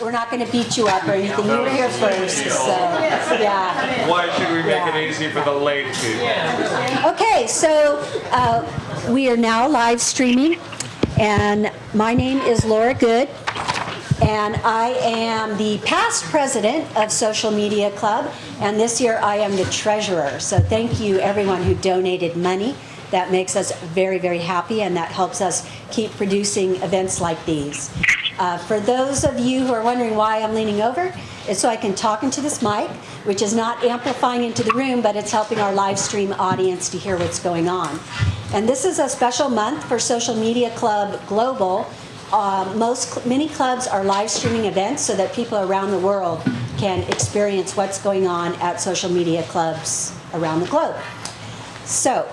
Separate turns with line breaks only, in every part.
we're not going to beat you up or anything. You were here first, so yeah.
Why should we make it easy for the late people?
Okay, so we are now live streaming, and my name is Laura Good, and I am the past president of Social Media Club, and this year I am the treasurer. So thank you everyone who donated money. That makes us very, very happy, and that helps us keep producing events like these. For those of you who are wondering why I'm leaning over, it's so I can talk into this mic, which is not amplifying into the room, but it's helping our live stream audience to hear what's going on. And this is a special month for Social Media Club Global. Many clubs are live streaming events so that people around the world can experience what's going on at social media clubs around the globe. So,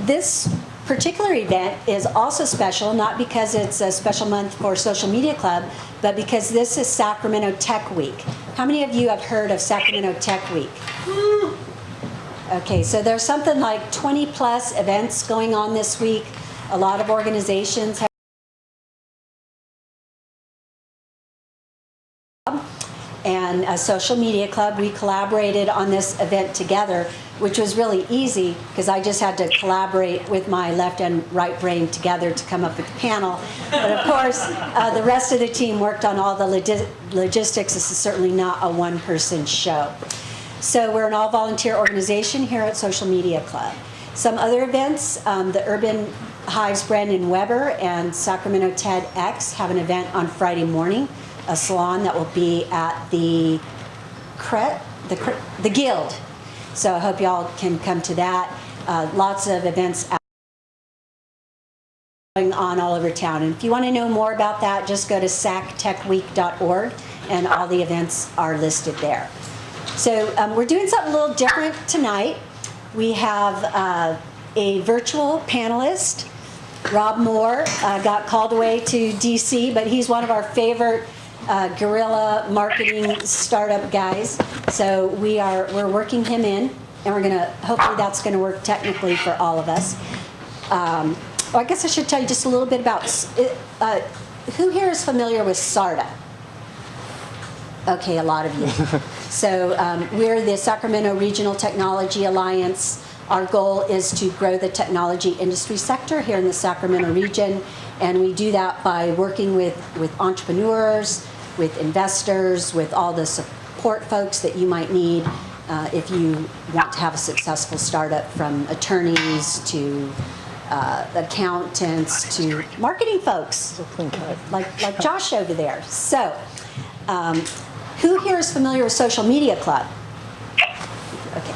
this particular event is also special, not because it's a special month for Social Media Club, but because this is Sacramento Tech Week. How many of you have heard of Sacramento Tech Week? Okay, so there's something like 20 plus events going on this week. A lot of organizations have and a Social Media Club. We collaborated on this event together, which was really easy because I just had to collaborate with my left and right brain together to come up with the panel. But of course, the rest of the team worked on all the logistics. This is certainly not a one-person show. So we're an all-volunteer organization here at Social Media Club. Some other events, the Urban Hive's Brandon Weber and Sacramento TEDx have an event on Friday morning, a salon that will be at the Guild. So I hope y'all can come to that. Lots of events going on all over town. And if you want to know more about that, just go to sactechweek.org, and all the events are listed there. So we're doing something a little different tonight. We have a virtual panelist. Rob Moore got called away to DC, but he's one of our favorite guerrilla marketing startup guys. So we're working him in, and we're gonna, hopefully that's gonna work technically for all of us. I guess I should tell you just a little bit about, who here is familiar with SARTA? Okay, a lot of you. So we're the Sacramento Regional Technology Alliance. Our goal is to grow the technology industry sector here in the Sacramento region, and we do that by working with entrepreneurs, with investors, with all the support folks that you might need if you want to have a successful startup, from attorneys to accountants to marketing folks, like Josh over there. So, who here is familiar with Social Media Club? Okay.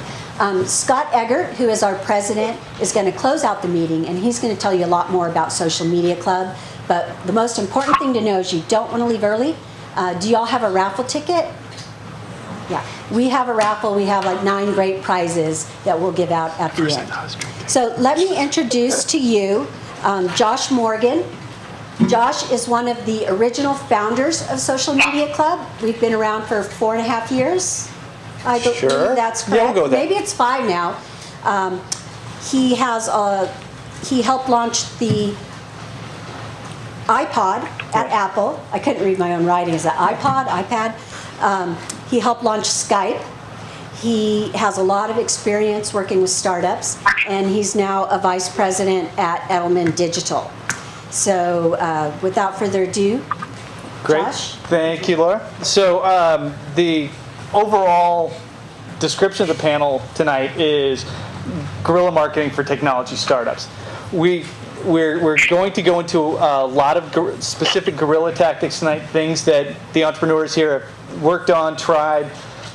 Scott Eggert, who is our president, is going to close out the meeting, and he's going to tell you a lot more about Social Media Club. But the most important thing to know is you don't want to leave early. Do y'all have a raffle ticket? Yeah, we have a raffle. We have like 9 great prizes that we'll give out at the end. So let me introduce to you Josh Morgan. Josh is one of the original founders of Social Media Club. We've been around for 4.5 years. I believe that's correct.
Yeah, we'll go with that.
Maybe it's 5 now. He helped launch the iPod at Apple. I couldn't read my own writing. Is that iPad? He helped launch Skype. He has a lot of experience working with startups, and he's now a vice president at Edelman Digital. So without further ado,
Great.
Josh?
Thank you, Laura. So the overall description of the panel tonight is guerrilla marketing for technology startups. We're going to go into a lot of specific guerrilla tactics tonight, things that the entrepreneurs here have worked on, tried.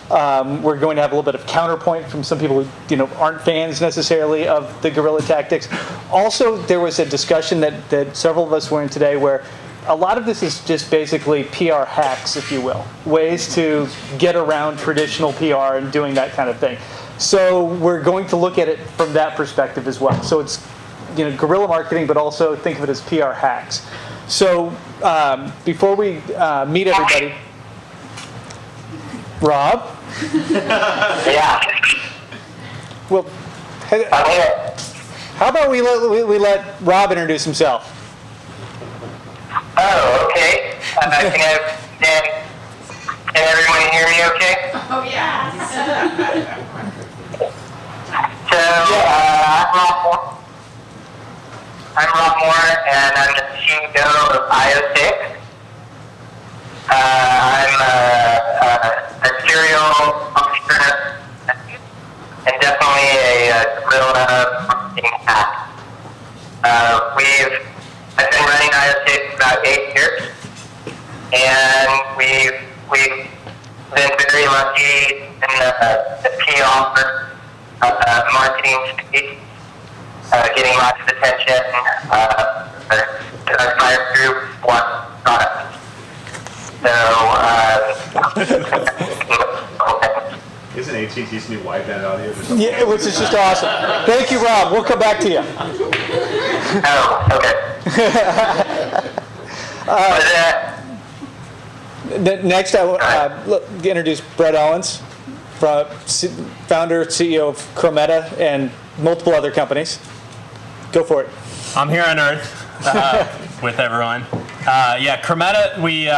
We're going to have a little bit of counterpoint from some people who aren't fans necessarily of the guerrilla tactics. Also, there was a discussion that several of us were in today where a lot of this is just basically PR hacks, if you will, ways to get around traditional PR and doing that kind of thing. So we're going to look at it from that perspective as well. So it's guerrilla marketing, but also think of it as PR hacks. So before we meet everybody, Rob?
Yeah.
Well, how about we let Rob introduce himself?
Oh, okay. Can everyone hear me okay?
Oh, yeah.
So, I'm Rob Moore, and I'm the CEO of IO6. I'm a serial entrepreneur and definitely a guerrilla marketing hack. I've been running IO6 for about 8 years, and we've been very lucky in the PR marketing space, getting lots of attention. Our fire group wants products. So,
Isn't AT&T's new wideband audio just
Yeah, which is just awesome. Thank you, Rob. We'll come back to you.
oh, okay.
Next, I will introduce Brett Owens, founder, CEO of Chrometa and multiple other companies. Go for it.
I'm here on Earth with everyone. Chrometa, we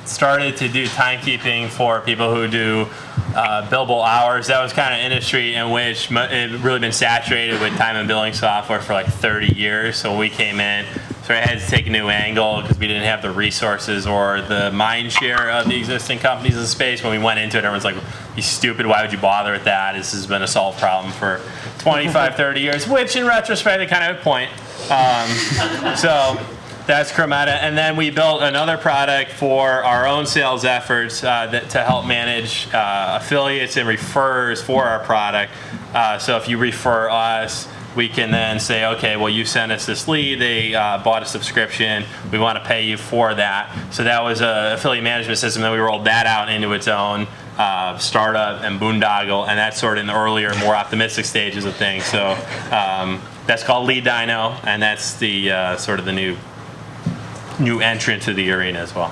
started to do timekeeping for people who do billable hours. That was kind of industry in which it really been saturated with time and billing software for like 30 years. So when we came in, so I had to take a new angle because we didn't have the resources or the mind share of the existing companies in the space. When we went into it, everyone's like, "You stupid, why would you bother with that? This has been a solved problem for 25, 30 years," which in retrospect, they kind of have a point. So that's Chrometa. And then we built another product for our own sales efforts to help manage affiliates and referrers for our product. So if you refer us, we can then say, okay, well, you sent us this lead, they bought a subscription, we want to pay you for that. So that was an affiliate management system, then we rolled that out into its own startup and boondoggle, and that's sort of in the earlier, more optimistic stages of things. So that's called Lead Dino, and that's the sort of the new entrant to the arena as well.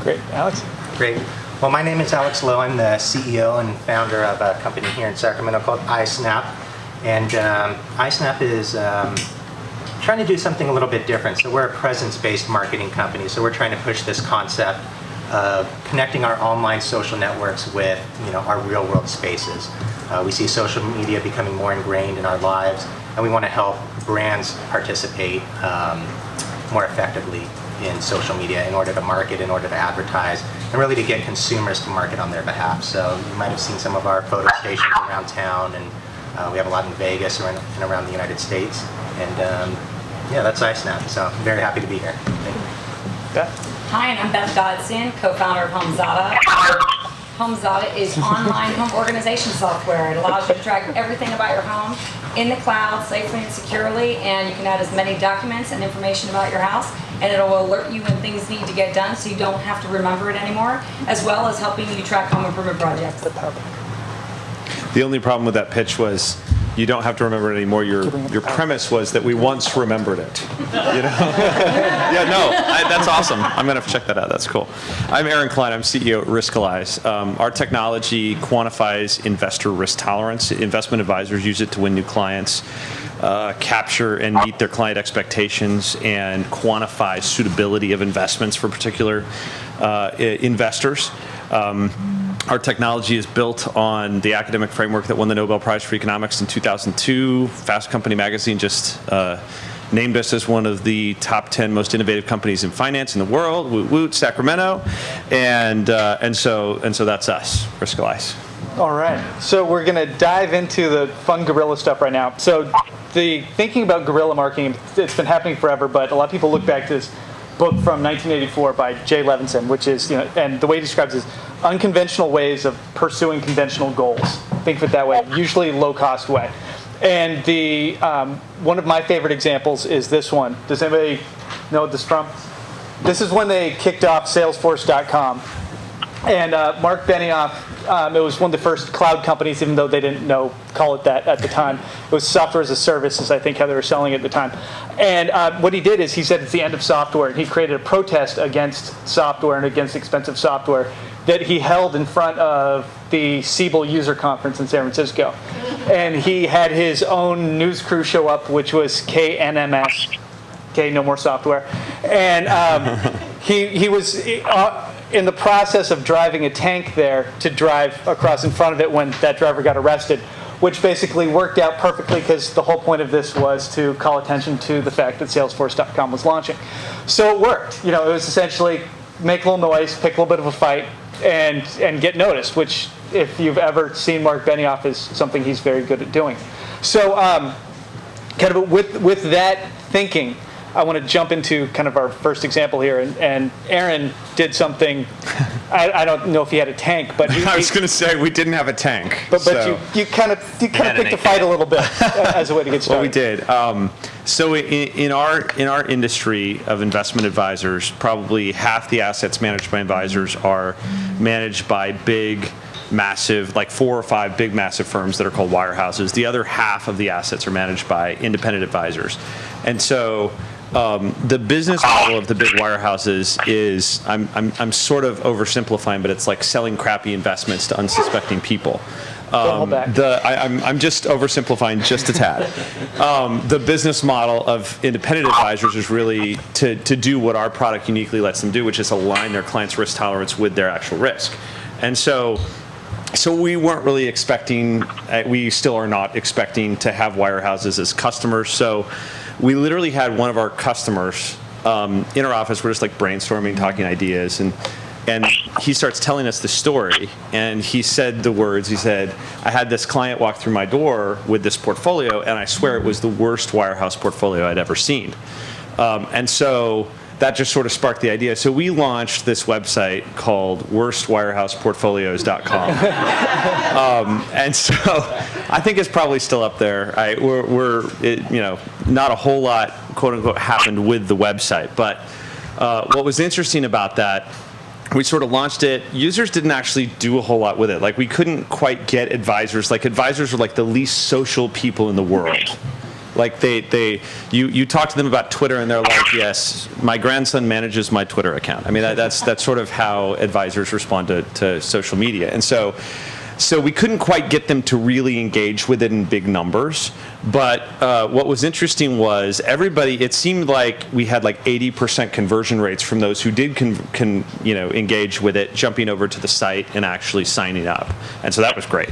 Great. Alex?
Great. Well, my name is Alex Lowe. I'm the CEO and founder of a company here in Sacramento called iSnap. And iSnap is trying to do something a little bit different. So we're a presence-based marketing company. So we're trying to push this concept of connecting our online social networks with, our real-world spaces. We see social media becoming more ingrained in our lives, and we want to help brands participate more effectively in social media in order to market, in order to advertise, and really to get consumers to market on their behalf. So you might have seen some of our photo stations around town, and we have a lot in Vegas and around the United States. And that's iSnap. So I'm very happy to be here. Thank you.
Hi, and I'm Beth Dodson, co-founder of HomeZada. HomeZada is online home organization software. It allows you to track everything about your home in the cloud safely and securely, and you can add as many documents and information about your house, and it'll alert you when things need to get done so you don't have to remember it anymore, as well as helping you track home improvement projects.
The only problem with that pitch was you don't have to remember it anymore. Your premise was that we once remembered it. That's awesome. I'm going to check that out. That's cool. I'm Aaron Klein. I'm CEO at Riskalyze. Our technology quantifies investor risk tolerance. Investment advisors use it to win new clients, capture and meet their client expectations, and quantify suitability of investments for particular investors. Our technology is built on the academic framework that won the Nobel Prize for Economics in 2002. Fast Company magazine just named us as one of the top 10 most innovative companies in finance in the world. Woot woot, Sacramento, and so that's us, Riskalyze.
All right. So we're going to dive into the fun guerrilla stuff right now. So the thinking about guerrilla marketing, it's been happening forever, but a lot of people look back to this book from 1984 by Jay Levinson, which is, and the way he describes it is unconventional ways of pursuing conventional goals. Think of it that way, usually low-cost way. And the one of my favorite examples is this one. Does anybody know what this is from? This is when they kicked off Salesforce.com. And Mark Benioff, it was one of the first cloud companies, even though they didn't call it that at the time. It was software as a service, is I think how they were selling it at the time. And what he did is he said it's the end of software, and he created a protest against software and against expensive software that he held in front of the Siebel user conference in San Francisco. And he had his own news crew show up, which was KNMS. Okay, no more software. And he was in the process of driving a tank there to drive across in front of it when that driver got arrested, which basically worked out perfectly because the whole point of this was to call attention to the fact that Salesforce.com was launching. So it worked. It was essentially make a little noise, pick a little bit of a fight, and get noticed, which if you've ever seen Mark Benioff is something he's very good at doing. So kind of with that thinking, I want to jump into kind of our first example here, and Aaron did something. I don't know if he had a tank, but
I was going to say we didn't have a tank.
But
so.
you kind of picked a fight a little bit as a way to get started.
Well, we did. So in our industry of investment advisors, probably half the assets managed by advisors are managed by big, massive, like 4 or 5 big, massive firms that are called wirehouses. The other half of the assets are managed by independent advisors, and so. The business model of the big wirehouses is, I'm sort of oversimplifying, but it's like selling crappy investments to unsuspecting people.
Don't hold back.
I'm just oversimplifying just a tad. The business model of independent advisors is really to do what our product uniquely lets them do, which is align their client's risk tolerance with their actual risk. And so we weren't really expecting, we still are not expecting to have wirehouses as customers. So we literally had one of our customers in our office. We're just like brainstorming, talking ideas, and he starts telling us the story. And he said the words. He said, "I had this client walk through my door with this portfolio, and I swear it was the worst wirehouse portfolio I'd ever seen." And so that just sort of sparked the idea. So we launched this website called worstwirehouseportfolios.com. And so I think it's probably still up there. Not a whole lot, quote unquote, happened with the website. But what was interesting about that, we sort of launched it. Users didn't actually do a whole lot with it. Like we couldn't quite get advisors. Like advisors were like the least social people in the world. Like you talk to them about Twitter and they're like, yes, my grandson manages my Twitter account. I mean, that's sort of how advisors respond to social media. And so we couldn't quite get them to really engage with it in big numbers. But what was interesting was it seemed like we had like 80% conversion rates from those who did engage with it, jumping over to the site and actually signing up. And so that was great.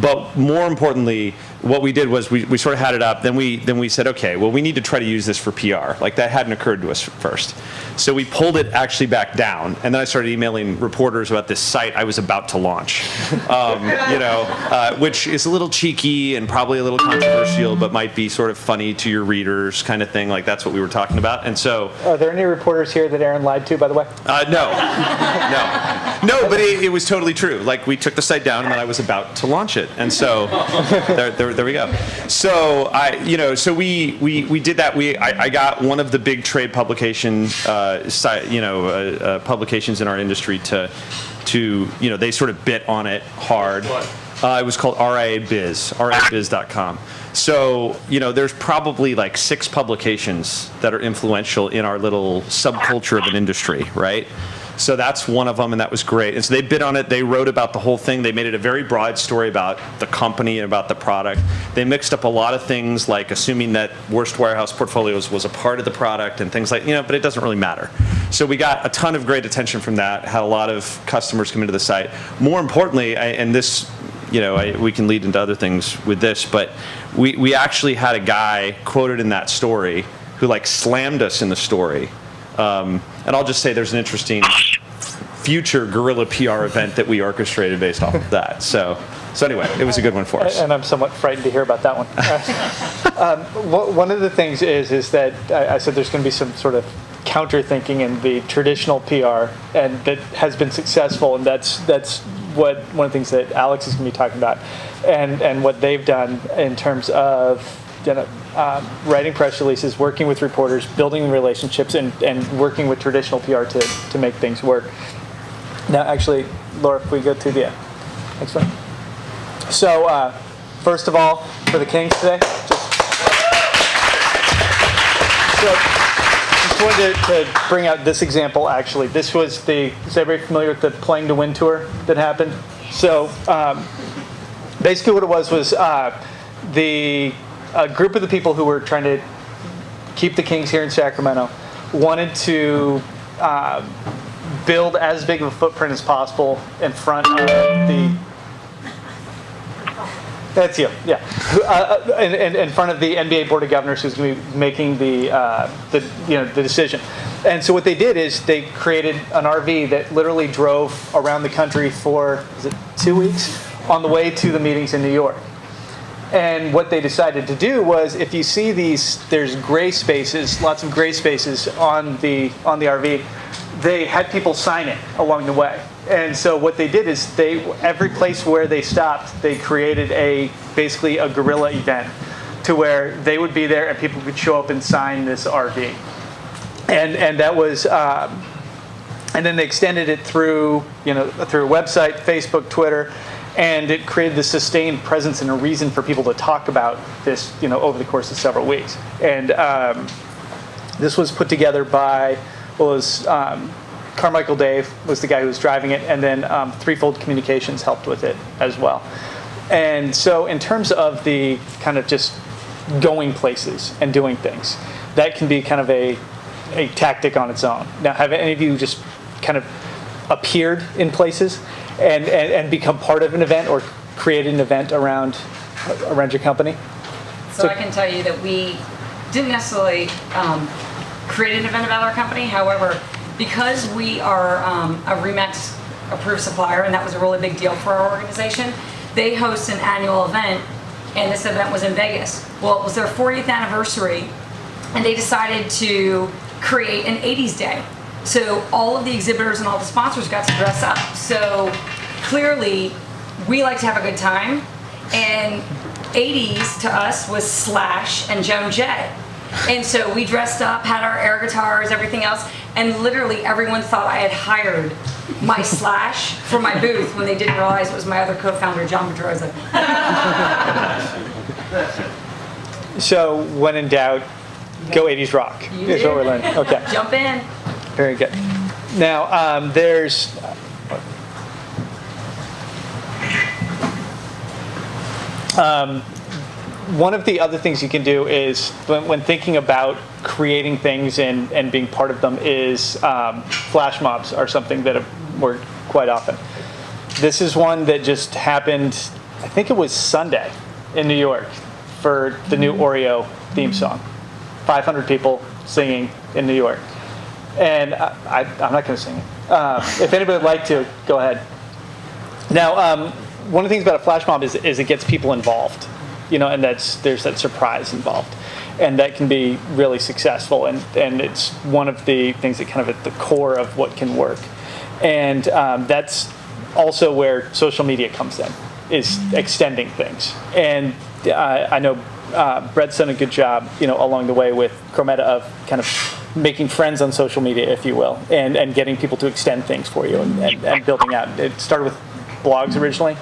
But more importantly, what we did was we sort of had it up. Then we said, okay, well, we need to try to use this for PR. Like that hadn't occurred to us first. So we pulled it actually back down. And then I started emailing reporters about this site I was about to launch, which is a little cheeky and probably a little controversial, but might be sort of funny to your readers kind of thing. Like that's what we were talking about. And so.
Are there any reporters here that Aaron lied to, by the way?
No, but it was totally true. Like we took the site down and then I was about to launch it. And so there we go. So we did that. I got one of the big trade publication publications in our industry to they sort of bit on it hard. It was called RIABiz.com. So, there's probably like 6 publications that are influential in our little subculture of an industry, right? So that's one of them, and that was great. And so they bid on it. They wrote about the whole thing. They made it a very broad story about the company and about the product. They mixed up a lot of things, like assuming that Worst Wirehouse Portfolios was a part of the product and things like, but it doesn't really matter. So we got a ton of great attention from that, had a lot of customers come into the site. More importantly, we can lead into other things with this, but we actually had a guy quoted in that story who like slammed us in the story. And I'll just say there's an interesting future Guerrilla PR event that we orchestrated based off of that. So anyway, it was a good one for us.
And I'm somewhat frightened to hear about that one. One of the things is that I said there's going to be some sort of counter thinking in the traditional PR, and that has been successful, and that's what one of the things that Alex is going to be talking about, and what they've done in terms of writing press releases, working with reporters, building relationships, and working with traditional PR to make things work. Now, actually, Laura, if we go to the next one. So, first of all, for the Kings today, just wanted to bring out this example, actually. This was is everybody familiar with the Playing to Win tour that happened? So, basically what it was a group of the people who were trying to keep the Kings here in Sacramento wanted to build as big of a footprint as possible in front of the. That's you, yeah. In front of the NBA Board of Governors, who's going to be making the decision. And so what they did is they created an RV that literally drove around the country for 2 weeks on the way to the meetings in New York. And what they decided to do was, if you see there's gray spaces, lots of gray spaces on the RV. They had people sign it along the way. And so what they did is every place where they stopped, they created basically a guerrilla event to where they would be there and people could show up and sign this RV. And that was, and then they extended it through a website, Facebook, Twitter, and it created this sustained presence and a reason for people to talk about this, over the course of several weeks. And this was put together by, Carmichael Dave was the guy who was driving it, and then Threefold Communications helped with it as well. And so in terms of the kind of just going places and doing things, that can be kind of a tactic on its own. Now, have any of you just kind of appeared in places and become part of an event or created an event around your company?
So I can tell you that we didn't necessarily create an event about our company. However, because we are a RE/MAX approved supplier, and that was a really big deal for our organization, they host an annual event, and this event was in Vegas. Well, it was their 40th anniversary, and they decided to create an 80s day. So all of the exhibitors and all the sponsors got to dress up. So clearly, we like to have a good time, and 80s to us was Slash and Joan Jett. And so we dressed up, had our air guitars, everything else, and literally everyone thought I had hired my Slash for my booth when they didn't realize it was my other co-founder, John Pedroza.
So when in doubt, go 80s rock. Is what we're learning. Okay.
Jump in.
Very good. Now, there's one of the other things you can do is when thinking about creating things and being part of them is flash mobs are something that have worked quite often. This is one that just happened, I think it was Sunday in New York for the new Oreo theme song. 500 people singing in New York. And I'm not going to sing it. If anybody would like to, go ahead. Now, one of the things about a flash mob is it gets people involved, and there's that surprise involved. And that can be really successful. And it's one of the things that kind of at the core of what can work. And that's also where social media comes in, is extending things. And I know Brett's done a good job, along the way with Chrometa of kind of making friends on social media, if you will, and getting people to extend things for you and building out. It started with blogs originally.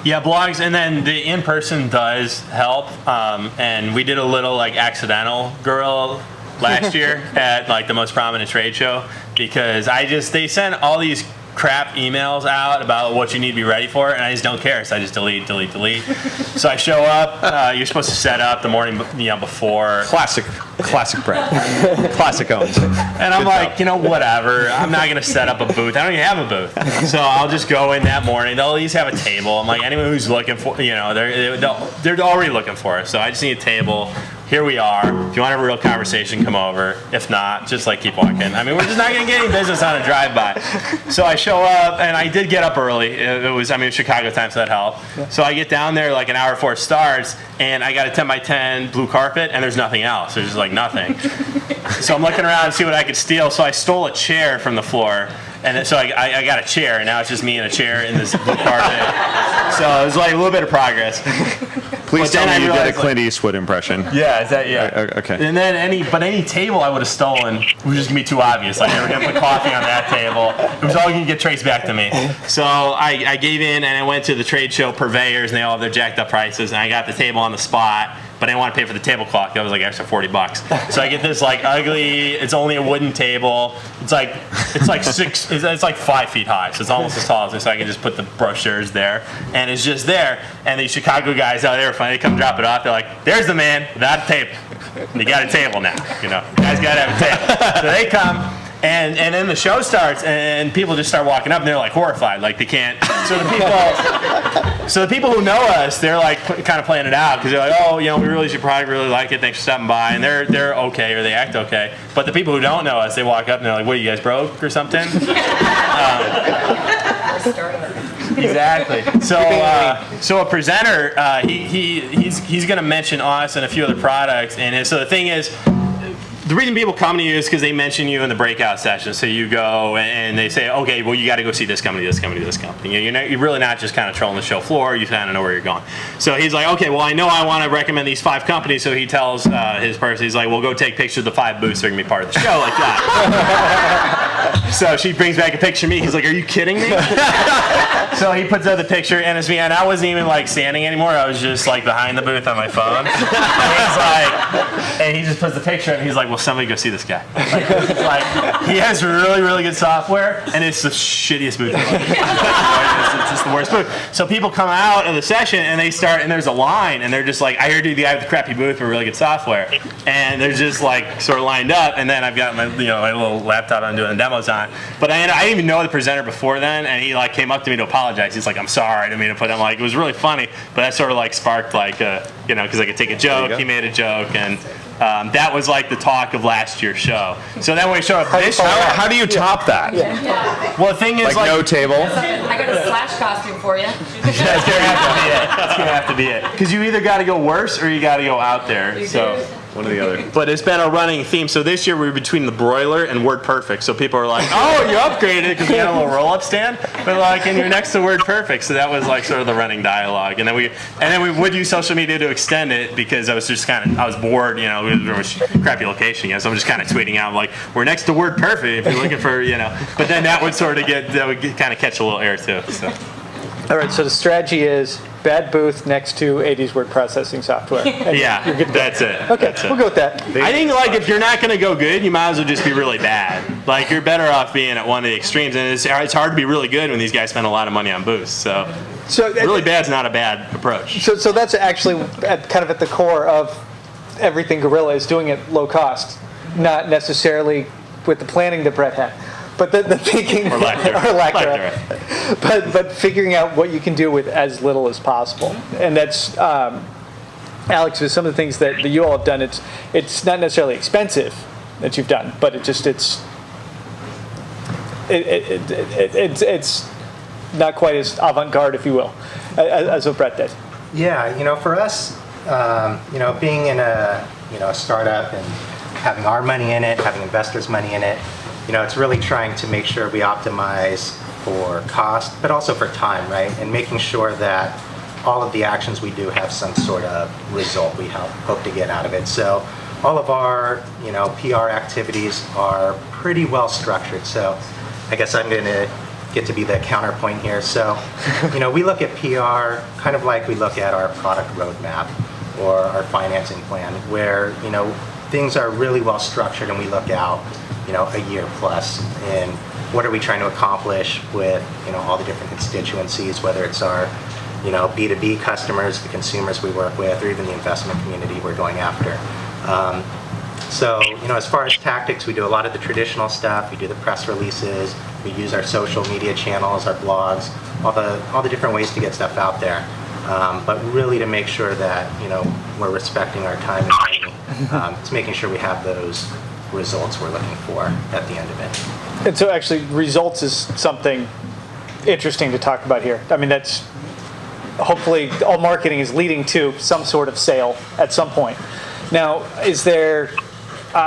Yeah, blogs, and then the in-person does help. And we did a little accidental Guerrilla last year at the most prominent trade show, because they sent all these crap emails out about what you need to be ready for, and I just don't care, so I just delete. So I show up, you're supposed to set up the morning before.
Classic Brett. Classic owns.
And I'm whatever, I'm not going to set up a booth. I don't even have a booth. So I'll just go in that morning. They'll at least have a table. I'm like, anyone who's looking for, they're already looking for it. So I just need a table. Here we are. If you want to have a real conversation, come over. If not, just keep walking. I mean, we're just not going to get any business on a drive-by. So I show up, and I did get up early. It was Chicago time, so that helped. Yeah. So I get down there an hour before it starts, and I got a 10x10 blue carpet, and there's nothing else. There's just nothing. So I'm looking around to see what I could steal. So I stole a chair from the floor. And then, so I got a chair, and now it's just me in a chair in this blue carpet. So it was a little bit of progress.
Please tell me you did a Clint Eastwood impression.
Yeah, is that, yeah.
Okay.
And then any table I would have stolen was just gonna be too obvious. They were gonna put coffee on that table. It was all gonna get traced back to me. So I gave in, and I went to the trade show purveyors, and they all have their jacked up prices, and I got the table on the spot. But I didn't want to pay for the tablecloth. That was extra $40. So I get this ugly. It's only a wooden table. It's 5 feet high. So it's almost as tall as this. So I can just put the brochures there, and it's just there. And these Chicago guys out there, finally come drop it off. They're like, "There's the man without a table. You got a table now. You guys got to have a table." So they come. And then the show starts, and people just start walking up, and they're like horrified, like they can't. So the people who know us, they're like kind of playing it out because they're like, oh, you know, we really should probably really like it. Thanks for stopping by, and they're okay or they act okay. But the people who don't know us, they walk up and they're like, what, are you guys broke or something? Exactly. So a presenter, he's going to mention us and a few other products, and so the thing is, the reason people come to you is because they mention you in the breakout session. So you go and they say, okay, well, you got to go see this company, this company, this company. You're really not just kind of trolling the show floor. You kind of know where you're going. So he's like, okay, well, I know I want to recommend these 5 companies. So he tells his person, he's like, well, go take pictures of the 5 booths. They're going to be part of the show like that. So she brings back a picture of me. He's like, are you kidding me? So he puts out the picture, and it's me. And I wasn't even like standing anymore. I was just like behind the booth on my phone. And he just puts the picture, and he's like, well, somebody go see this guy. Like, he has really, really good software, and it's the shittiest booth. It's just the worst booth. So people come out of the session, and they start, and there's a line, and they're just like, I heard you the guy with the crappy booth for really good software. And they're just like sort of lined up, and then I've got my my little laptop I'm doing the demos on. But I didn't even know the presenter before then, and he like came up to me to apologize. He's like, I'm sorry, I didn't mean to put him. Like, it was really funny, but that sort of like sparked like because I could take a joke. He made a joke, and that was like the talk of last year's show. So then when we show up this year,
How do you top that?
well, the thing is
Like no table?
I got a Slash costume for you.
That's gonna have to be it. Because you either got to go worse or you got to go out there. So
One or the other.
but it's been a running theme. So this year we were between the broiler and WordPerfect. So people are like, oh, you upgraded it because we had a little roll-up stand. But like, and you're next to WordPerfect. So that was like sort of the running dialogue. And then we would use social media to extend it because I was just I was bored. It was a crappy location. So I'm just kind of tweeting out like, we're next to WordPerfect if you're looking for But then that would kind of catch a little air too. So.
All right, so the strategy is bad booth next to 80s word processing software. And
Yeah,
you're good to go.
that's it.
Okay,
That's it.
we'll go with that.
I think like if you're not going to go good, you might as well just be really bad. Like you're better off being at one of the extremes, and it's hard to be really good when these guys spend a lot of money on booths. So really bad's not a bad approach.
So that's actually kind of at the core of everything Guerrilla is doing at low cost, not necessarily with the planning that Brett had. But the thinking,
Or lack thereof.
but figuring out what you can do with as little as possible, and that's Alex. With some of the things that you all have done, it's not necessarily expensive that you've done, but it's not quite as avant-garde, if you will, as what Brett did.
Yeah, for us, being in a startup and having our money in it, having investors' money in it, it's really trying to make sure we optimize for cost, but also for time, right? And making sure that all of the actions we do have some sort of result we hope to get out of it. So all of our, PR activities are pretty well structured. So I guess I'm going to get to be the counterpoint here. So, we look at PR kind of like we look at our product roadmap or our financing plan, where, things are really well structured and we look out, a year plus in what are we trying to accomplish with, all the different constituencies, whether it's our, B2B customers, the consumers we work with, or even the investment community we're going after. So, as far as tactics, we do a lot of the traditional stuff. We do the press releases. We use our social media channels, our blogs, all the different ways to get stuff out there. But really to make sure that, we're respecting our time and money. It's making sure we have those results we're looking for at the end of it.
And so actually results is something interesting to talk about here. I mean, that's hopefully all marketing is leading to some sort of sale at some point. Now, is there...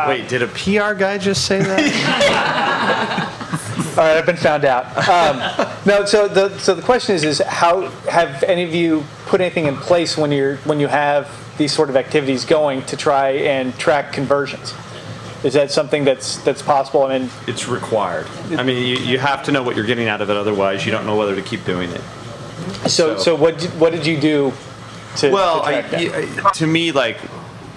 Wait, did a PR guy just say that?
All right, I've been found out. No, so the question is how have any of you put anything in place when you have these sort of activities going to try and track conversions? Is that something that's possible? I mean,
It's required. I mean, you have to know what you're getting out of it, otherwise you don't know whether to keep doing it.
so what did you do to track that?
To me, like,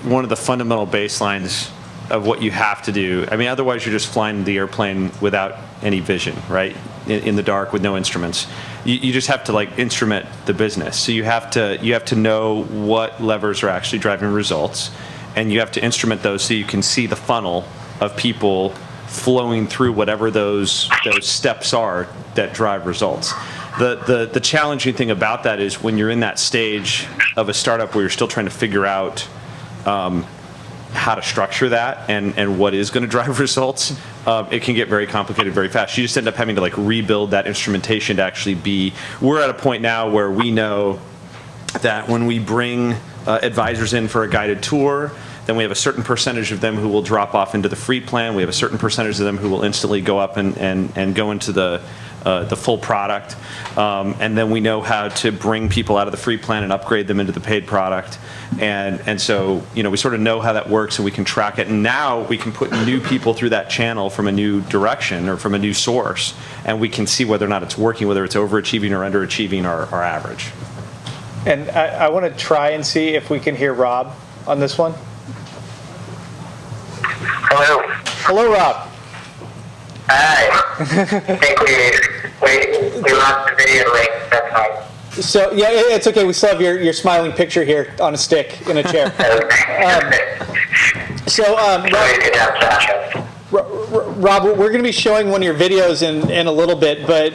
one of the fundamental baselines of what you have to do, I mean, otherwise you're just flying the airplane without any vision, right? In the dark with no instruments. You just have to like instrument the business. So you have to know what levers are actually driving results, and you have to instrument those so you can see the funnel of people flowing through whatever those steps are that drive results. The challenging thing about that is when you're in that stage of a startup where you're still trying to figure out how to structure that and what is going to drive results, it can get very complicated very fast. You just end up having to like rebuild that instrumentation to actually be. We're at a point now where we know that when we bring advisors in for a guided tour, then we have a certain percentage of them who will drop off into the free plan. We have a certain percentage of them who will instantly go up and go into the full product. And then we know how to bring people out of the free plan and upgrade them into the paid product. And so, we sort of know how that works and we can track it. And now we can put new people through that channel from a new direction or from a new source. And we can see whether or not it's working, whether it's overachieving or underachieving our average.
And I want to try and see if we can hear Rob on this one.
Hello.
Hello, Rob.
Hi. I think we lost the video link. That's fine.
So, yeah, it's okay. We still have your smiling picture here on a stick in a chair. Rob, we're going to be showing one of your videos in a little bit, but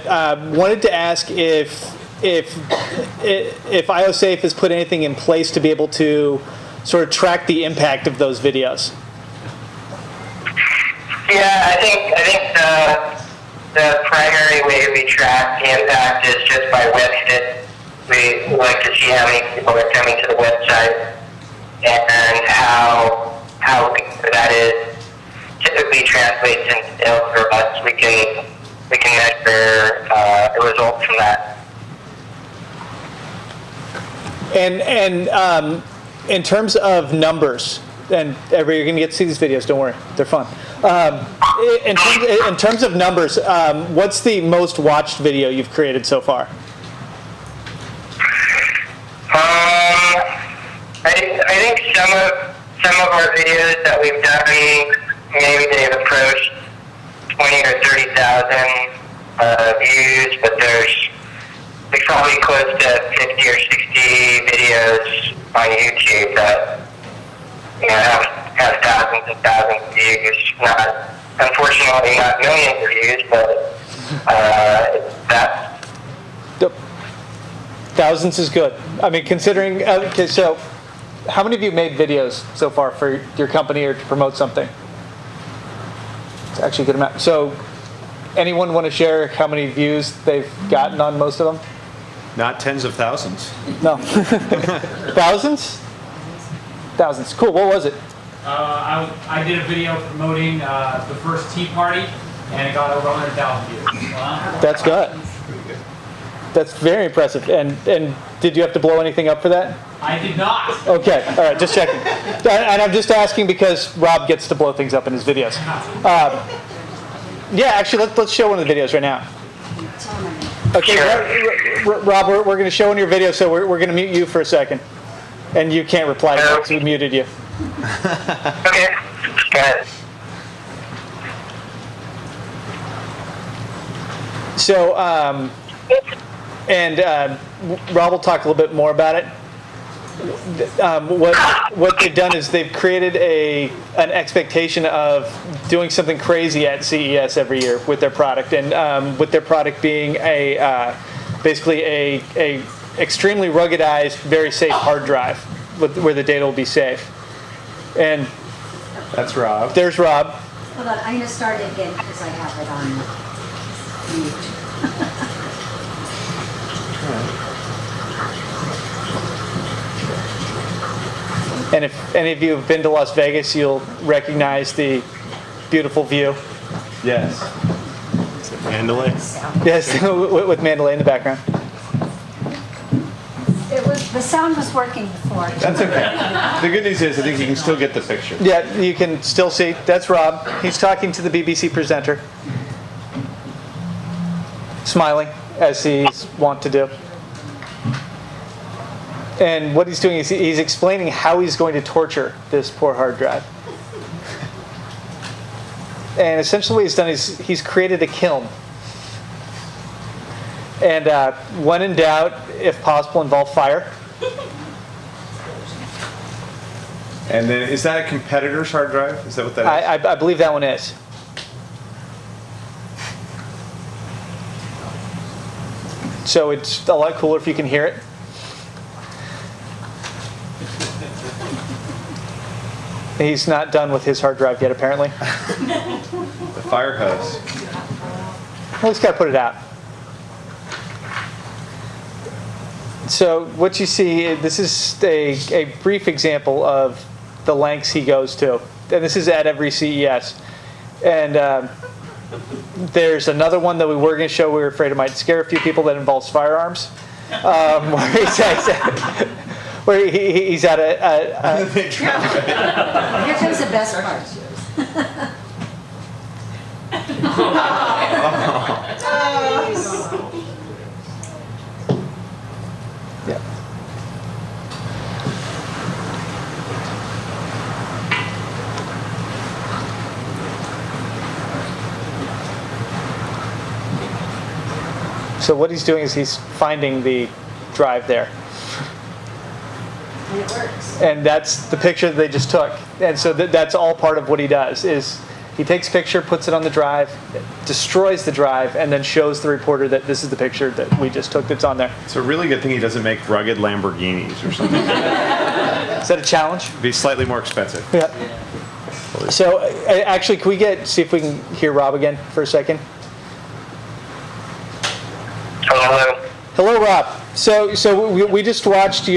wanted to ask if IOSafe has put anything in place to be able to sort of track the impact of those videos.
Yeah, I think the primary way we track the impact is just by web hit. We like to see how many people are coming to the website and how that is typically translates into sales for us. We can measure the results from that.
And in terms of numbers, and you're going to get to see these videos, don't worry, they're fun. In terms of numbers, what's the most watched video you've created so far?
I think some of our videos that we've done, maybe they've approached 20 or 30,000 views, but there's probably close to 50 or 60 videos on YouTube that have thousands and thousands of views. Unfortunately, not millions of views, but that.
Thousands is good. I mean, considering, okay, so how many of you made videos so far for your company or to promote something? It's actually a good amount. So anyone want to share how many views they've gotten on most of them?
Not tens of thousands.
No. Thousands? Thousands. Cool. What was it?
I did a video promoting the first Tea Party, and it got over 100,000 views. Wow.
That's good. That's very impressive. And did you have to blow anything up for that?
I did not.
Okay. All right. Just checking. And I'm just asking because Rob gets to blow things up in his videos. Yeah. Actually, let's show one of the videos right now. Okay, Rob, we're going to show in your video, so we're going to mute you for a second. And you can't reply because we muted you.
Okay, good.
So, Rob will talk a little bit more about it. What they've done is they've created an expectation of doing something crazy at CES every year with their product, and with their product being basically a extremely ruggedized, very safe hard drive where the data will be safe. And
that's Rob.
There's Rob.
Hold on, I'm going to start it again because I have it on mute.
And if any of you have been to Las Vegas, you'll recognize the beautiful view.
Yes. Is it Mandalay?
Yes, with Mandalay in the background.
The sound was working before.
That's okay. The good news is I think you can still get the picture.
Yeah, you can still see. That's Rob. He's talking to the BBC presenter. Smiling, as he's wont to do. And what he's doing is he's explaining how he's going to torture this poor hard drive. And essentially what he's done is he's created a kiln. And when in doubt, if possible, involve fire.
And then, is that a competitor's hard drive? Is that what that is?
I believe that one is. So it's a lot cooler if you can hear it. He's not done with his hard drive yet, apparently.
The fire hose.
Well, he's got to put it out. So what you see, this is a brief example of the lengths he goes to. And this is at every CES. And there's another one that we were going to show we were afraid it might scare a few people that involves firearms. Where he's at a
Here comes the best part.
yeah. So what he's doing is he's finding the drive there.
And it works.
And that's the picture that they just took. And so that's all part of what he does is he takes a picture, puts it on the drive, destroys the drive, and then shows the reporter that this is the picture that we just took that's on there.
It's a really good thing he doesn't make rugged Lamborghinis or something.
Is that a challenge?
It'd be slightly more expensive.
Yeah. So actually, can we see if we can hear Rob again for a second?
Hello.
Hello, Rob. So we just watched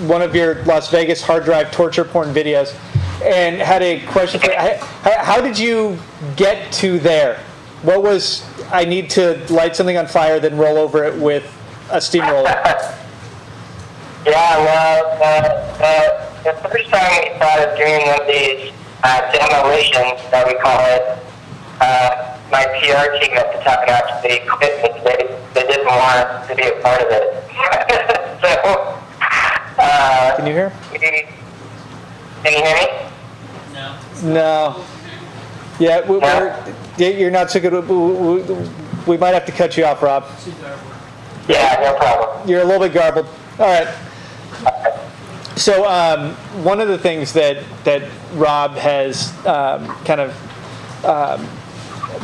one of your Las Vegas hard drive torture porn videos, and had a question for you. How did you get to there? What was, I need to light something on fire, then roll over it with a steamroller?
Yeah, well, the first time we started doing one of these demolitions, that we call it, my PR team at the time actually quit me. They didn't want to be a part of it. So,
Can you hear?
can you hear me?
No. Yeah, you're not so good. We might have to cut you off, Rob.
Yeah, no problem.
You're a little bit garbled. All right. So one of the things that Rob has kind of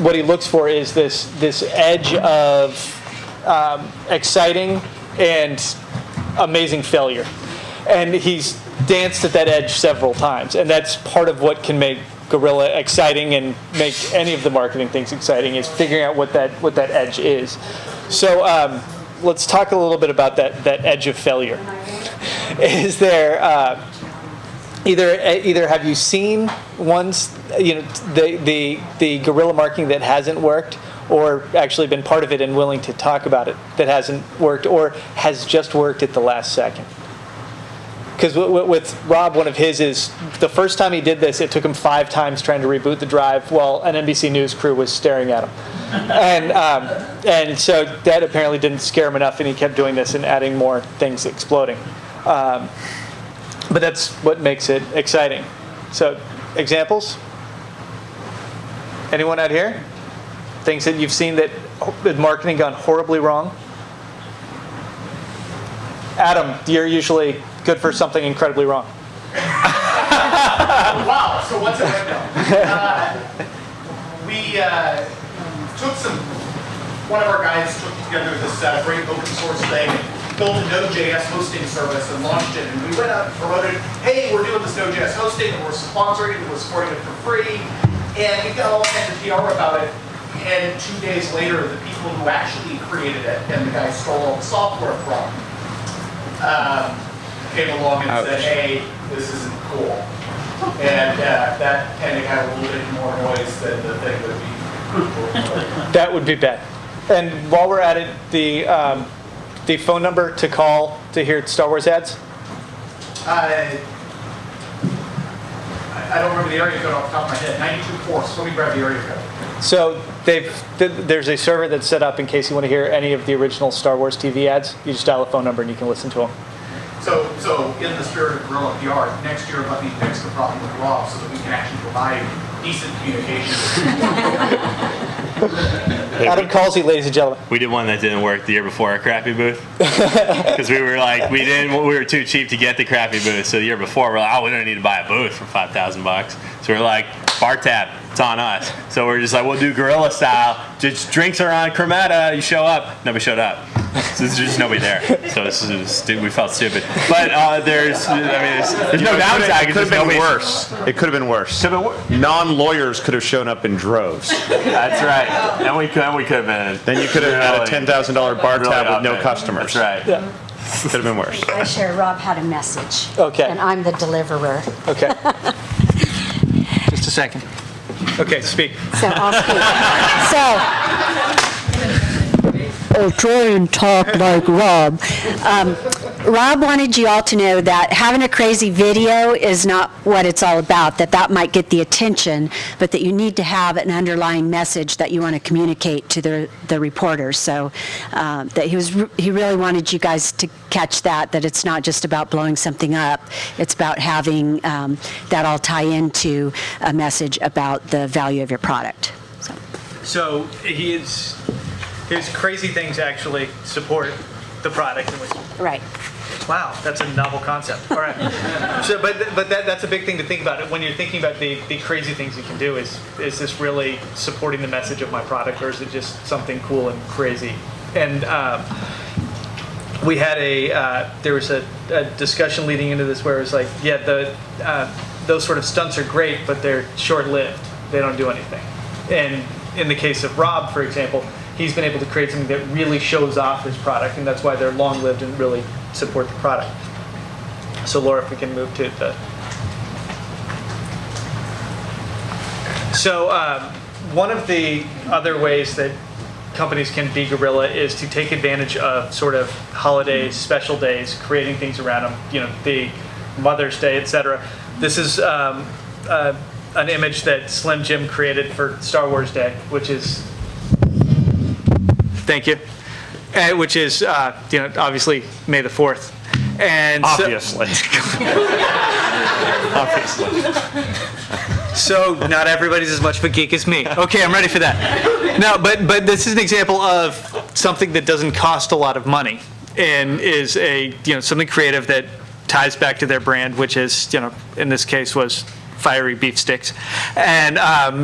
what he looks for is this edge of exciting and amazing failure, and he's danced at that edge several times, and that's part of what can make Guerrilla exciting and make any of the marketing things exciting is figuring out what that edge is. So let's talk a little bit about that edge of failure. Is there either have you seen ones, the guerrilla marketing that hasn't worked, or actually been part of it and willing to talk about it that hasn't worked, or has just worked at the last second? Because with Rob, one of his is the first time he did this, it took him 5 times trying to reboot the drive while an NBC News crew was staring at him. And so that apparently didn't scare him enough, and he kept doing this and adding more things exploding. But that's what makes it exciting. So, examples? Anyone out here? Things that you've seen that with marketing gone horribly wrong? Adam, you're usually good for something incredibly wrong.
Wow, so what's it right now? We took one of our guys took together this great open source thing, built a Node.js hosting service and launched it, and we went out and promoted, hey, we're doing this Node.js hosting, and we're sponsoring it, and we're supporting it for free, and we got all kinds of PR about it, and 2 days later, the people who actually created it, and the guy stole all the software from, came along and said, hey, this isn't cool. And that kind of got a little bit more noise than the thing would be.
That would be bad. And while we're at it, the phone number to call to hear Star Wars ads?
I don't remember the area code off the top of my head. 924, so let me grab the area code.
So there's a server that's set up in case you want to hear any of the original Star Wars TV ads. You just dial a phone number and you can listen to them.
So in the spirit of Guerrilla PR, next year let me fix the problem with Rob so that we can actually provide decent communication.
Adam Calsey, ladies and gentlemen.
We did one that didn't work the year before, our crappy booth. Because we were like, we were too cheap to get the crappy booth. So the year before, we're like, oh, we don't need to buy a booth for $5,000. So we're like, bar tab, it's on us. So we're just like, we'll do Guerrilla style. Just drinks are on Cremetta, you show up. Nobody showed up. So there's just nobody there. So this is we felt stupid. But there's no downside.
It could have been worse. It could have been worse. Non-lawyers could have shown up in droves.
That's right. And we could have been.
Then you could have had a $10,000 bar
really
tab with no
up
customers.
That's right.
Could have been worse.
I share Rob had a message.
Okay.
And I'm the deliverer.
Okay. Just a second. Okay, speak.
So I'll speak. I'll try and talk like Rob. Rob wanted you all to know that having a crazy video is not what it's all about, that might get the attention, but that you need to have an underlying message that you want to communicate to the reporters. So that he really wanted you guys to catch that it's not just about blowing something up, it's about having that all tie into a message about the value of your product.
So his crazy things actually support the product.
Right.
Wow, that's a novel concept. All right. So, but that's a big thing to think about. When you're thinking about the crazy things you can do, is this really supporting the message of my product, or is it just something cool and crazy? And we had there was a discussion leading into this where it was like, those sort of stunts are great, but they're short-lived. They don't do anything. And in the case of Rob, for example, he's been able to create something that really shows off his product, and that's why they're long-lived and really support the product. So Laura, if we can move to the... So one of the other ways that companies can be Guerrilla is to take advantage of sort of holidays, special days, creating things around them, the Mother's Day, etc. This is an image that Slim Jim created for Star Wars Day, which is... Thank you. Which is, obviously May the 4th. And
Obviously.
Obviously. So not everybody's as much of a geek as me. Okay, I'm ready for that. No, but this is an example of something that doesn't cost a lot of money and is something creative that ties back to their brand, which is, in this case was fiery beef sticks. And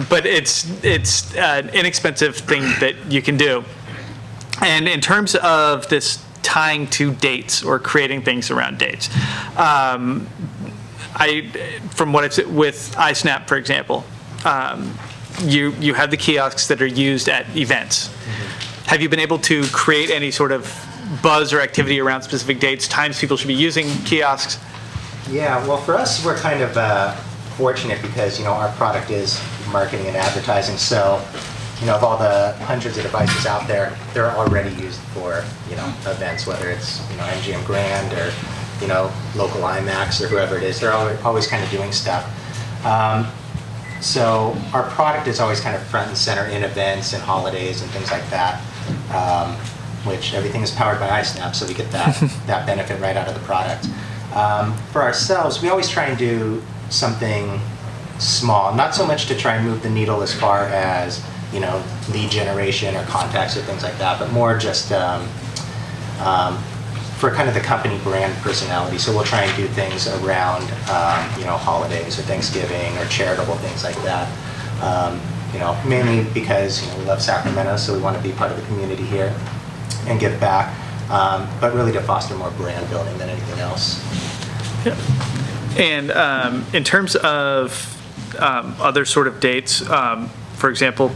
but it's an inexpensive thing that you can do. And in terms of this tying to dates or creating things around dates, from what I've seen with iSnap, for example, you have the kiosks that are used at events. Mm-hmm. Have you been able to create any sort of buzz or activity around specific dates, times people should be using kiosks?
Yeah, well, for us, we're kind of fortunate because, our product is marketing and advertising. So, of all the hundreds of devices out there, they're already used for, events, whether it's, MGM Grand or, local IMAX or whoever it is. They're always kind of doing stuff. So our product is always kind of front and center in events and holidays and things like that, which everything is powered by iSnap, so we get that benefit right out of the product. For ourselves, we always try and do something small, not so much to try and move the needle as far as lead generation or contacts or things like that, but more just for kind of the company brand personality. So we'll try and do things around holidays or Thanksgiving or charitable things like that. Mainly because we love Sacramento, so we want to be part of the community here and give back, but really to foster more brand building than anything else.
Yeah. And in terms of other sort of dates, for example,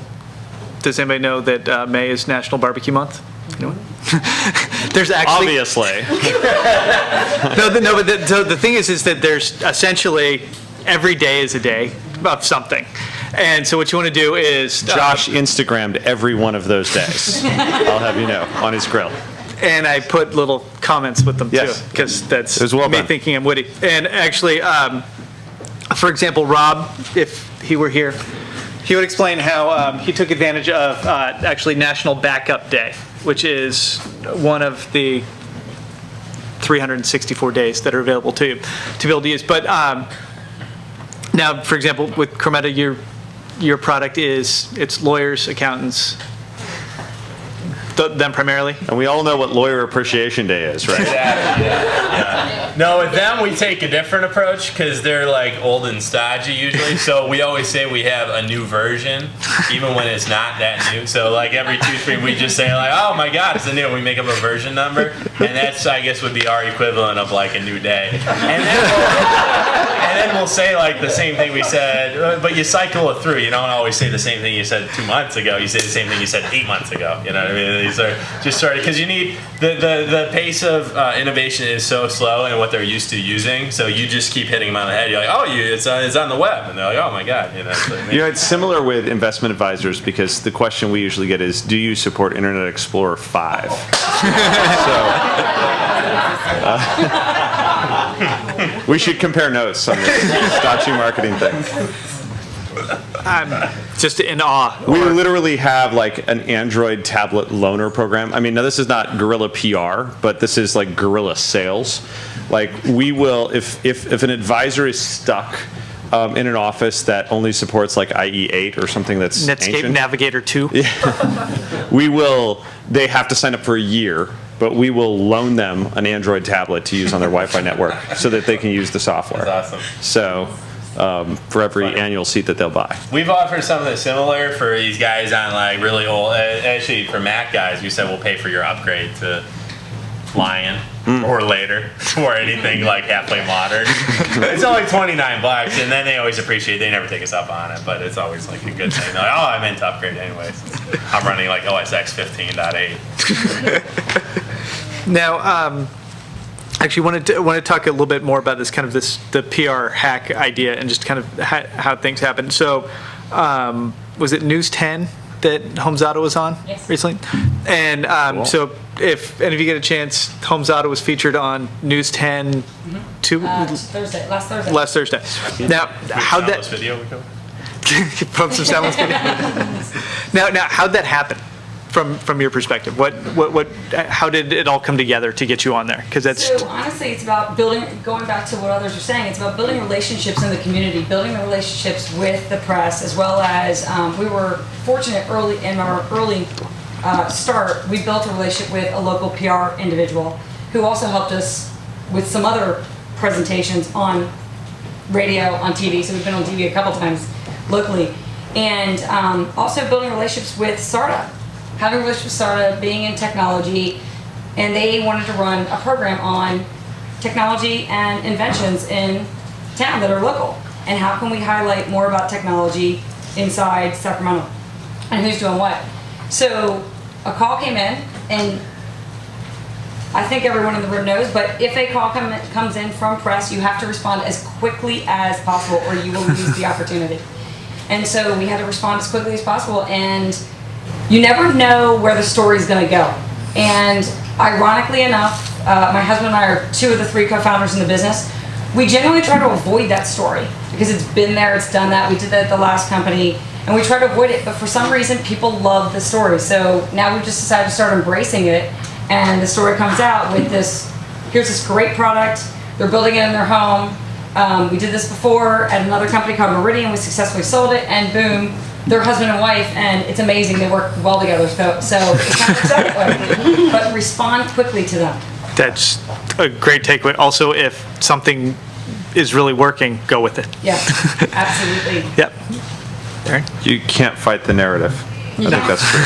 does anybody know that May is National Barbecue Month? Anyone? There's actually
Obviously.
So the thing is that there's essentially every day is a day of something, and so what you want to do is
Josh Instagrammed every one of those days. I'll have you know, on his grill.
And I put little comments with them
Yes.
too, because that's
It was well
me
done.
thinking I'm witty. And actually, for example, Rob, if he were here, he would explain how he took advantage of actually National Backup Day, which is one of the 364 days that are available to you to be able to use. But now, for example, with Cremetta, your product is, it's lawyers, accountants, them primarily?
And we all know what Lawyer Appreciation Day is, right?
Yeah. No, with them we take a different approach because they're like old and stodgy usually. So we always say we have a new version, even when it's not that new. So like every 2-3 we just say like, oh my God, it's a new. We make up a version number, and that's I guess would be our equivalent of like a new day. And then we'll say like the same thing we said, but you cycle it through. You don't always say the same thing you said 2 months ago. You say the same thing you said 8 months ago. You know what I mean? These are just sort of because you need the pace of innovation is so slow and what they're used to using. So you just keep hitting them on the head. You're like, oh, it's on the web, and they're like, oh my God. You know, so
It's similar with investment advisors because the question we usually get is, do you support Internet Explorer 5? We should compare notes on this stodgy marketing thing.
I'm just in awe.
We literally have like an Android tablet loaner program. I mean, now this is not Guerrilla PR, but this is like Guerrilla sales. Like we will, if an advisor is stuck in an office that only supports like IE8 or something that's
Netscape
ancient,
Navigator 2.
they have to sign up for a year, but we will loan them an Android tablet to use on their Wi-Fi network so that they can use the software.
That's awesome.
So for every annual seat that they'll buy.
We've offered something similar for these guys on like really old. Actually, for Mac guys, we said we'll pay for your upgrade to Lion or later or anything like halfway modern. It's only $29, and then they always appreciate. They never take us up on it, but it's always like a good thing. They're like, oh, I meant to upgrade anyways. I'm running like OS X 15.8.
Now, actually, want to talk a little bit more about the PR hack idea and just kind of how things happen. So, was it News 10 that Homzada was on recently? And
Cool.
so, if any of you get a chance, Homzada was featured on News 10 last Thursday. Now, how'd that
video we go?
from some soundless video? Now, how'd that happen? From your perspective, how did it all come together to get you on there? Because that's
so honestly, it's about going back to what others are saying. It's about building relationships in the community, building the relationships with the press, as well as we were fortunate early in our early start. We built a relationship with a local PR individual who also helped us with some other presentations on radio, on TV. So we've been on TV a couple times locally, and also building relationships with Startup. Having a relationship with Startup, being in technology, and they wanted to run a program on technology and inventions in town that are local. And how can we highlight more about technology inside Sacramento and who's doing what? So a call came in, and I think everyone in the room knows, but if a call comes in from press, you have to respond as quickly as possible or you will lose the opportunity. And so we had to respond as quickly as possible, and you never know where the story's going to go. And ironically enough, my husband and I are 2 of the 3 co-founders in the business. We generally try to avoid that story because it's been there, it's done that. We did that at the last company, and we try to avoid it. But for some reason, people love the story. So now we've just decided to start embracing it. And the story comes out with this, here's this great product. They're building it in their home. We did this before at another company called Meridian. We successfully sold it, and boom, they're husband and wife, and it's amazing. They work well together, so it kind of works that way. But respond quickly to them.
That's a great takeaway. Also, if something is really working, go with it.
Yeah, absolutely.
Yep. Aaron?
You can't fight the narrative. I think that's true.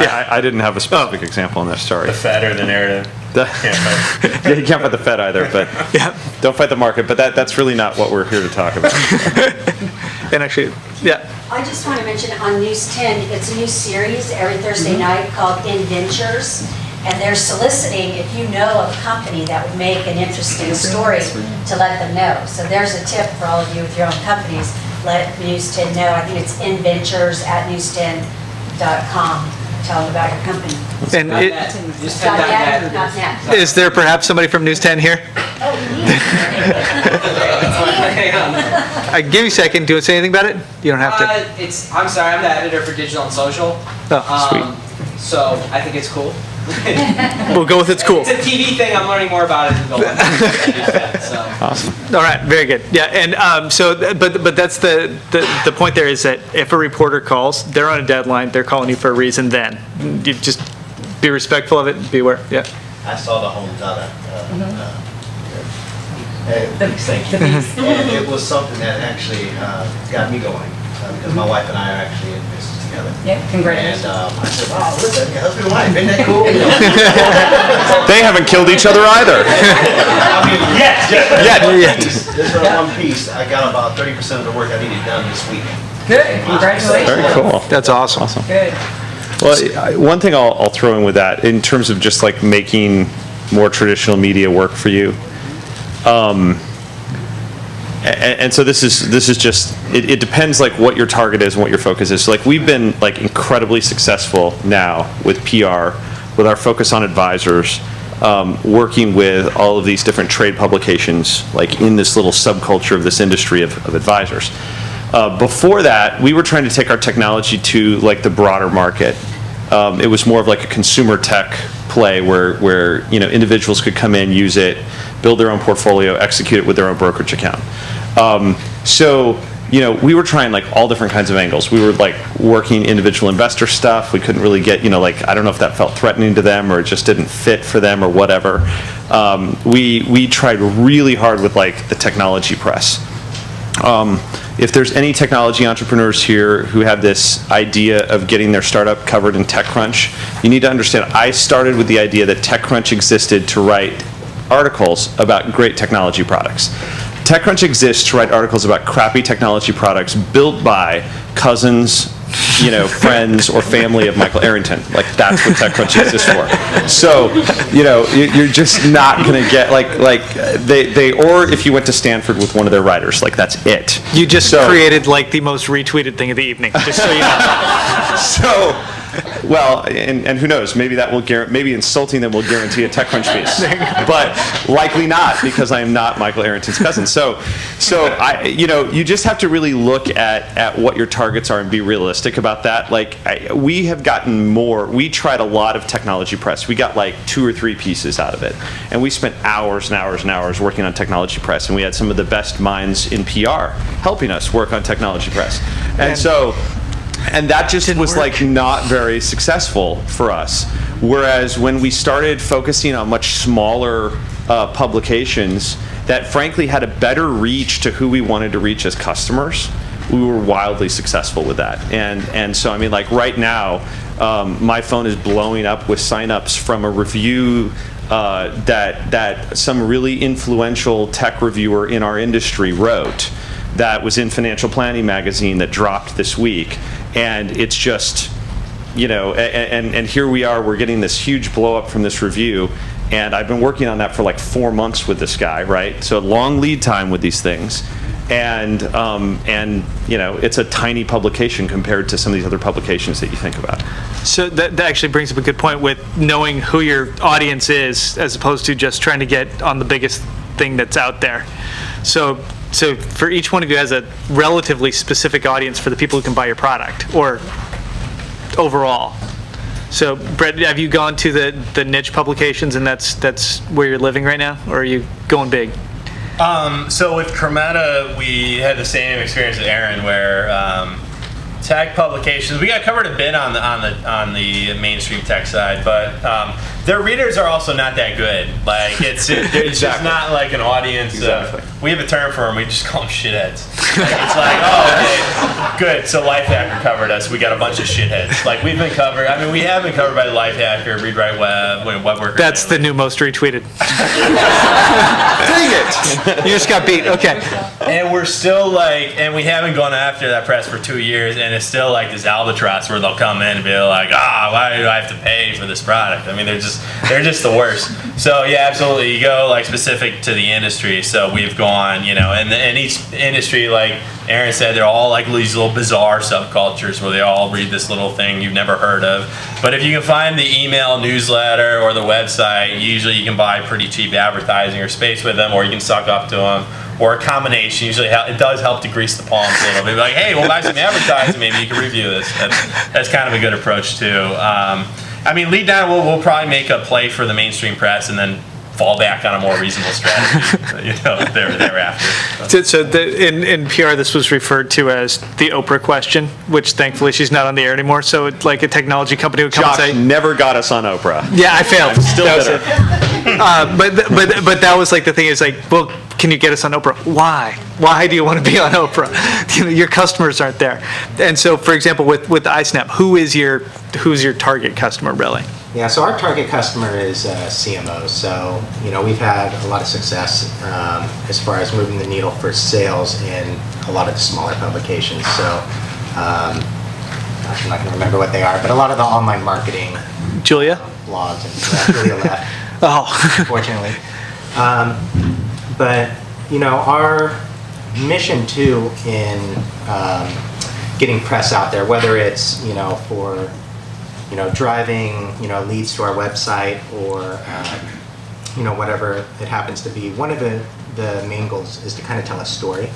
I didn't have a specific example in that story.
The Fed or the narrative.
Yeah, you can't fight the Fed either, but don't fight the market. But that's really not what we're here to talk about.
And actually, yeah.
I just want to mention on News 10, it's a new series every Thursday night called Inventures. And they're soliciting if you know of a company that would make an interesting story to let them know. So there's a tip for all of you with your own companies. Let News 10 know. I think it's inventures@news10.com. Tell them about your company.
And
Not yet, not yet.
is there perhaps somebody from News 10 here? I give you a second. Do you want to say anything about it? You don't have to.
I'm sorry, I'm the editor for Digital and Social.
Oh, sweet.
So I think it's cool.
We'll go with it's cool.
It's a TV thing. I'm learning more about it as we go. So.
Awesome.
All right, very good. Yeah, and but that's the point there is that if a reporter calls, they're on a deadline. They're calling you for a reason. Then you just be respectful of it and be aware. Yeah.
I saw the home data. Thank you. And it was something that actually got me going because my wife and I are actually in business together.
Yeah, congratulations.
And I said, wow, listen, husband and wife, isn't that cool?
They haven't killed each other either.
I mean,
Yet.
This one piece, I got about 30% of the work I needed done this week.
Good, congratulations.
Very cool.
That's awesome.
Good.
Well, one thing I'll throw in with that, in terms of just like making more traditional media work for you, and so this is just it depends like what your target is and what your focus is. So like we've been like incredibly successful now with PR, with our focus on advisors, working with all of these different trade publications, like in this little subculture of this industry of advisors. Before that, we were trying to take our technology to like the broader market. It was more of like a consumer tech play where individuals could come in, use it, build their own portfolio, execute it with their own brokerage account. So we were trying like all different kinds of angles. We were like working individual investor stuff. We couldn't really get, like, I don't know if that felt threatening to them or it just didn't fit for them or whatever. We tried really hard with like the technology press. If there's any technology entrepreneurs here who have this idea of getting their startup covered in TechCrunch, you need to understand I started with the idea that TechCrunch existed to write articles about great technology products. TechCrunch exists to write articles about crappy technology products built by cousins, friends or family of Michael Arrington. Like that's what TechCrunch exists for. So, you're just not going to get they or if you went to Stanford with one of their writers, like that's it.
You just created like the most retweeted thing of the evening, just so you know.
Well, and who knows? Maybe that will maybe insulting them will guarantee a TechCrunch piece, but likely not because I am not Michael Arrington's cousin. So you just have to really look at what your targets are and be realistic about that. Like we have gotten more. We tried a lot of technology press. We got like 2 or 3 pieces out of it, and we spent hours and hours and hours working on technology press. And we had some of the best minds in PR helping us work on technology press, and that just was like not very successful for us. Whereas when we started focusing on much smaller publications that frankly had a better reach to who we wanted to reach as customers, we were wildly successful with that. And so I mean, like right now, my phone is blowing up with signups from a review that some really influential tech reviewer in our industry wrote. That was in Financial Planning magazine that dropped this week. And it's just, and here we are, we're getting this huge blow up from this review. And I've been working on that for like 4 months with this guy, right? So long lead time with these things. And it's a tiny publication compared to some of these other publications that you think about.
So that actually brings up a good point with knowing who your audience is as opposed to just trying to get on the biggest thing that's out there. So for each one of you has a relatively specific audience for the people who can buy your product or overall. So Brett, have you gone to the niche publications and that's where you're living right now, or are you going big?
So with Cremetta, we had the same experience as Aaron, where tech publications, we got covered a bit on the mainstream tech side, but their readers are also not that good. Like it's just not like an audience.
Exactly.
We have a term for them. We just call them shitheads. Like, it's like, oh, okay, good. So Lifehacker covered us. We got a bunch of shitheads. Like we've been covered. I mean, we have been covered by Lifehacker, Read Write Web, WebWorker.
That's the new most retweeted.
Dang it!
You just got beat. Okay.
And we're still and we haven't gone after that press for 2 years, and it's still like this albatross where they'll come in and be like, why do I have to pay for this product? I mean, they're just the worst. So yeah, absolutely. You go like specific to the industry. So we've gone, and each industry, like Aaron said, they're all like these little bizarre subcultures where they all read this little thing you've never heard of. But if you can find the email newsletter or the website, usually you can buy pretty cheap advertising or space with them, or you can suck up to them, or a combination. Usually it does help to grease the palms a little bit. Like, hey, we'll buy some advertising. Maybe you can review this. That's kind of a good approach too. I mean, lead down, we'll probably make a play for the mainstream press, and then fall back on a more reasonable strategy, thereafter.
So in PR, this was referred to as the Oprah question, which thankfully she's not on the air anymore. So it's like a technology company would come
Josh
and say,
never got us on Oprah.
"Yeah, I failed."
I'm still
That was
bitter.
it. But that was like the thing is like, well, can you get us on Oprah? Why? Why do you want to be on Oprah? Your customers aren't there. And so, for example, with iSnap, who's your target customer really?
Yeah, so our target customer is CMOs. So, we've had a lot of success as far as moving the needle for sales in a lot of the smaller publications. So, gosh, I'm not going to remember what they are, but a lot of the online marketing
Julia?
blogs and Julia left,
Oh.
unfortunately. But, our mission too in getting press out there, whether it's, for driving, leads to our website or, whatever it happens to be. One of the main goals is to kind of tell a story.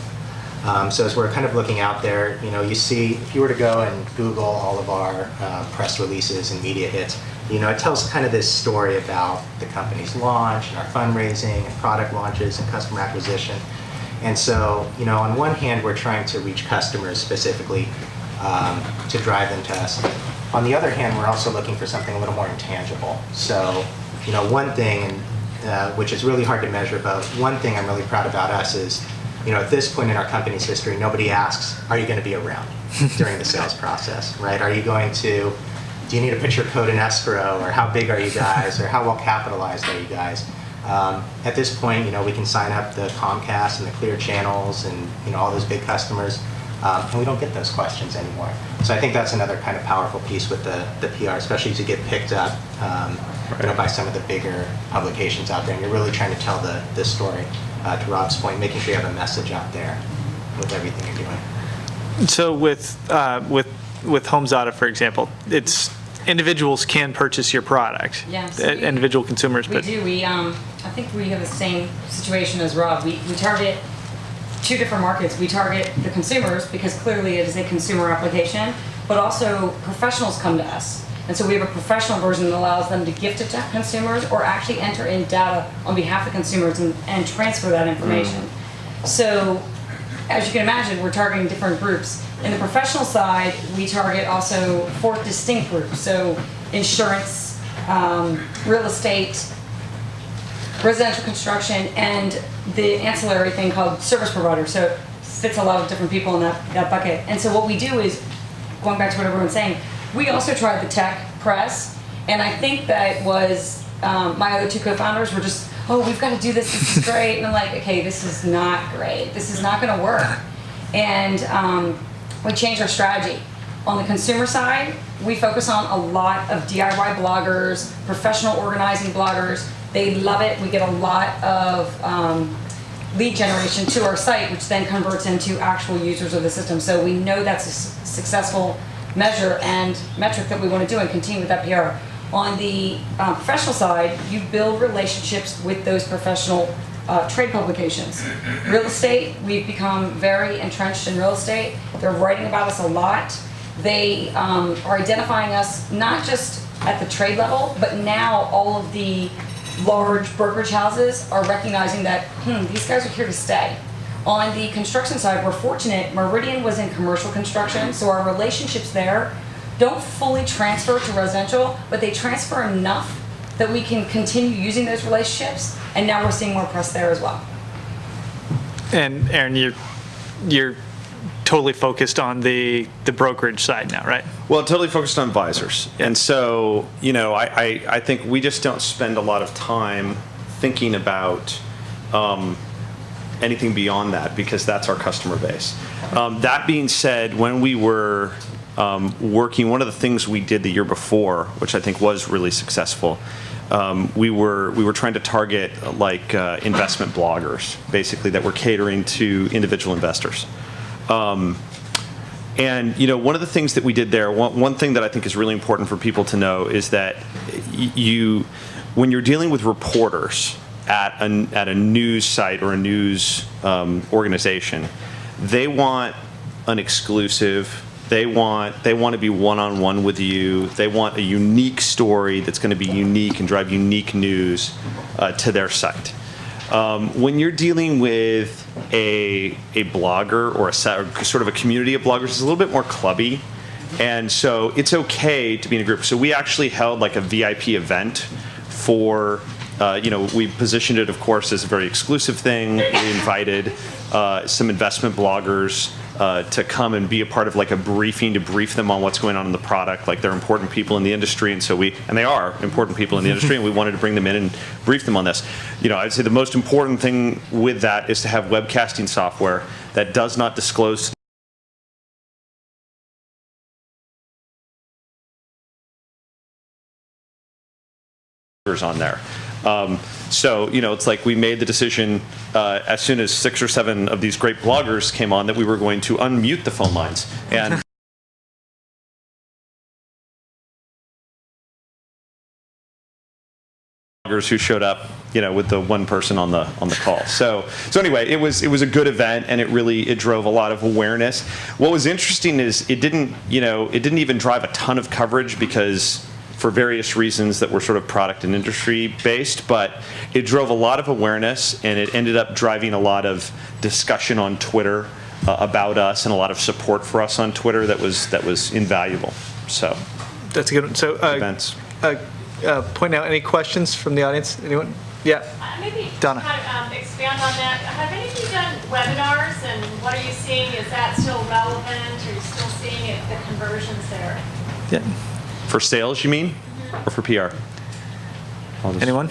So as we're kind of looking out there, you see, if you were to go and Google all of our press releases and media hits, it tells kind of this story about the company's launch and our fundraising and product launches and customer acquisition. And so, on one hand, we're trying to reach customers specifically to drive them to us. On the other hand, we're also looking for something a little more intangible. So, one thing, which is really hard to measure, but one thing I'm really proud about us is, at this point in our company's history, nobody asks, are you going to be around during the sales process, right? Do you need to put your code in escrow, or how big are you guys, or how well capitalized are you guys? At this point, we can sign up the Comcast and the Clear channels and, all those big customers. And we don't get those questions anymore. So I think that's another kind of powerful piece with the PR, especially to get picked up by some of the bigger publications out there. And you're really trying to tell the story, to Rob's point, making sure you have a message out there with everything you're doing.
So with HomeZada, for example, it's individuals can purchase your product.
Yeah, so
individual consumers.
We do. I think we have the same situation as Rob. We target two different markets. We target the consumers because clearly it is a consumer application, but also professionals come to us. And so we have a professional version that allows them to gift it to consumers or actually enter in data on behalf of consumers and transfer that information. So as you can imagine, we're targeting different groups. In the professional side, we target also 4 distinct groups. So insurance, real estate, residential construction, and the ancillary thing called service provider. So it fits a lot of different people in that bucket. And so what we do is, going back to what everyone's saying, we also tried the tech press, and I think that was my other 2 co-founders were just, oh, we've got to do this, this is great. And I'm like, okay, this is not great. This is not going to work. And we changed our strategy. On the consumer side, we focus on a lot of DIY bloggers, professional organizing bloggers. They love it. We get a lot of lead generation to our site, which then converts into actual users of the system. So we know that's a successful measure and metric that we want to do and continue with that PR. On the professional side, you build relationships with those professional trade publications. Real estate, we've become very entrenched in real estate. They're writing about us a lot. They are identifying us not just at the trade level, but now all of the large brokerage houses are recognizing that, these guys are here to stay. On the construction side, we're fortunate. Meridian was in commercial construction, so our relationships there don't fully transfer to residential, but they transfer enough that we can continue using those relationships, and now we're seeing more press there as well.
And Aaron, you're totally focused on the brokerage side now, right?
Well, totally focused on advisors. And so, I think we just don't spend a lot of time thinking about anything beyond that because that's our customer base. That being said, when we were working, one of the things we did the year before, which I think was really successful, we were trying to target investment bloggers, basically, that were catering to individual investors. And one of the things that we did there, one thing that I think is really important for people to know is that when you're dealing with reporters at a news site or a news organization, they want an exclusive. They want to be one-on-one with you. They want a unique story that's going to be unique and drive unique news. to their site. When you're dealing with a blogger or sort of a community of bloggers, it's a little bit more clubby. And so it's okay to be in a group. So we actually held like a VIP event for, we positioned it, of course, as a very exclusive thing. We invited some investment bloggers to come and be a part of like a briefing to brief them on what's going on in the product. Like they're important people in the industry, and so they are important people in the industry, and we wanted to bring them in and brief them on this. I'd say the most important thing with that is to have webcasting software that does not disclose on there. So it's like we made the decision as soon as 6 or 7 of these great bloggers came on that we were going to unmute the phone lines. And bloggers who showed up, with the one person on the call. So anyway, it was a good event, and it drove a lot of awareness. What was interesting is it didn't even drive a ton of coverage because for various reasons that were sort of product and industry based, but it drove a lot of awareness, and it ended up driving a lot of discussion on Twitter about us, and a lot of support for us on Twitter that was invaluable. So
that's a good one. So
events.
Point out any questions from the audience? Anyone? Yeah.
Maybe
Donna.
kind of expand on that. Have any of you done webinars, and what are you seeing? Is that still relevant? Are you still seeing the conversions there?
Yeah.
For sales, you mean? Or for PR?
Anyone?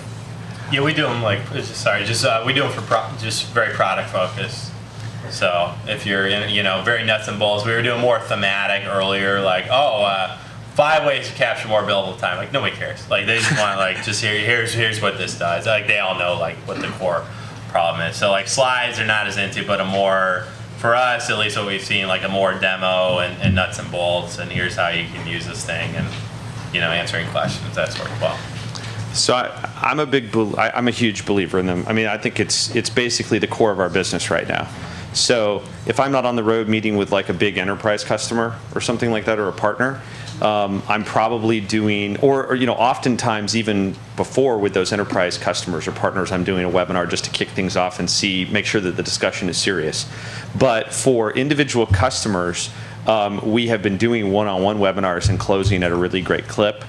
Yeah, we do them we do them for just very product focused. So if you're in, very nuts and bolts, we were doing more thematic earlier, like, 5 ways to capture more billable time. Like nobody cares. Like they just want here's what this does. Like they all know like what the core problem is. So like slides they're not as into, but a more, for us at least what we've seen, like a more demo and nuts and bolts, and here's how you can use this thing, and answering questions, that sort of well.
So I'm a huge believer in them. I mean, I think it's basically the core of our business right now. So if I'm not on the road meeting with like a big enterprise customer or something like that, or a partner, I'm probably doing, or oftentimes even before with those enterprise customers or partners, I'm doing a webinar just to kick things off and make sure that the discussion is serious. But for individual customers, we have been doing one-on-one webinars and closing at a really great clip.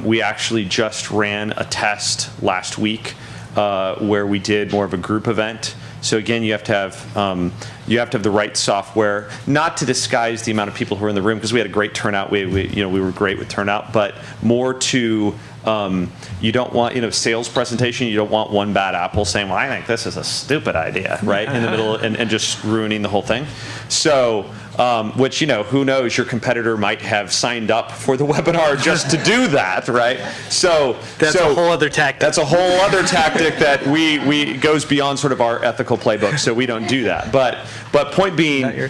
We actually just ran a test last week where we did more of a group event. So again, you have to have the right software, not to disguise the amount of people who are in the room, because we had a great turnout. We were great with turnout, but more to you don't want sales presentation. You don't want one bad apple saying, "Well, I think this is a stupid idea," right in the middle, and just ruining the whole thing. So. Which, who knows, your competitor might have signed up for the webinar just to do that, right? So
that's a whole other tactic.
That's a whole other tactic that we goes beyond sort of our ethical playbook, so we don't do that. But point being,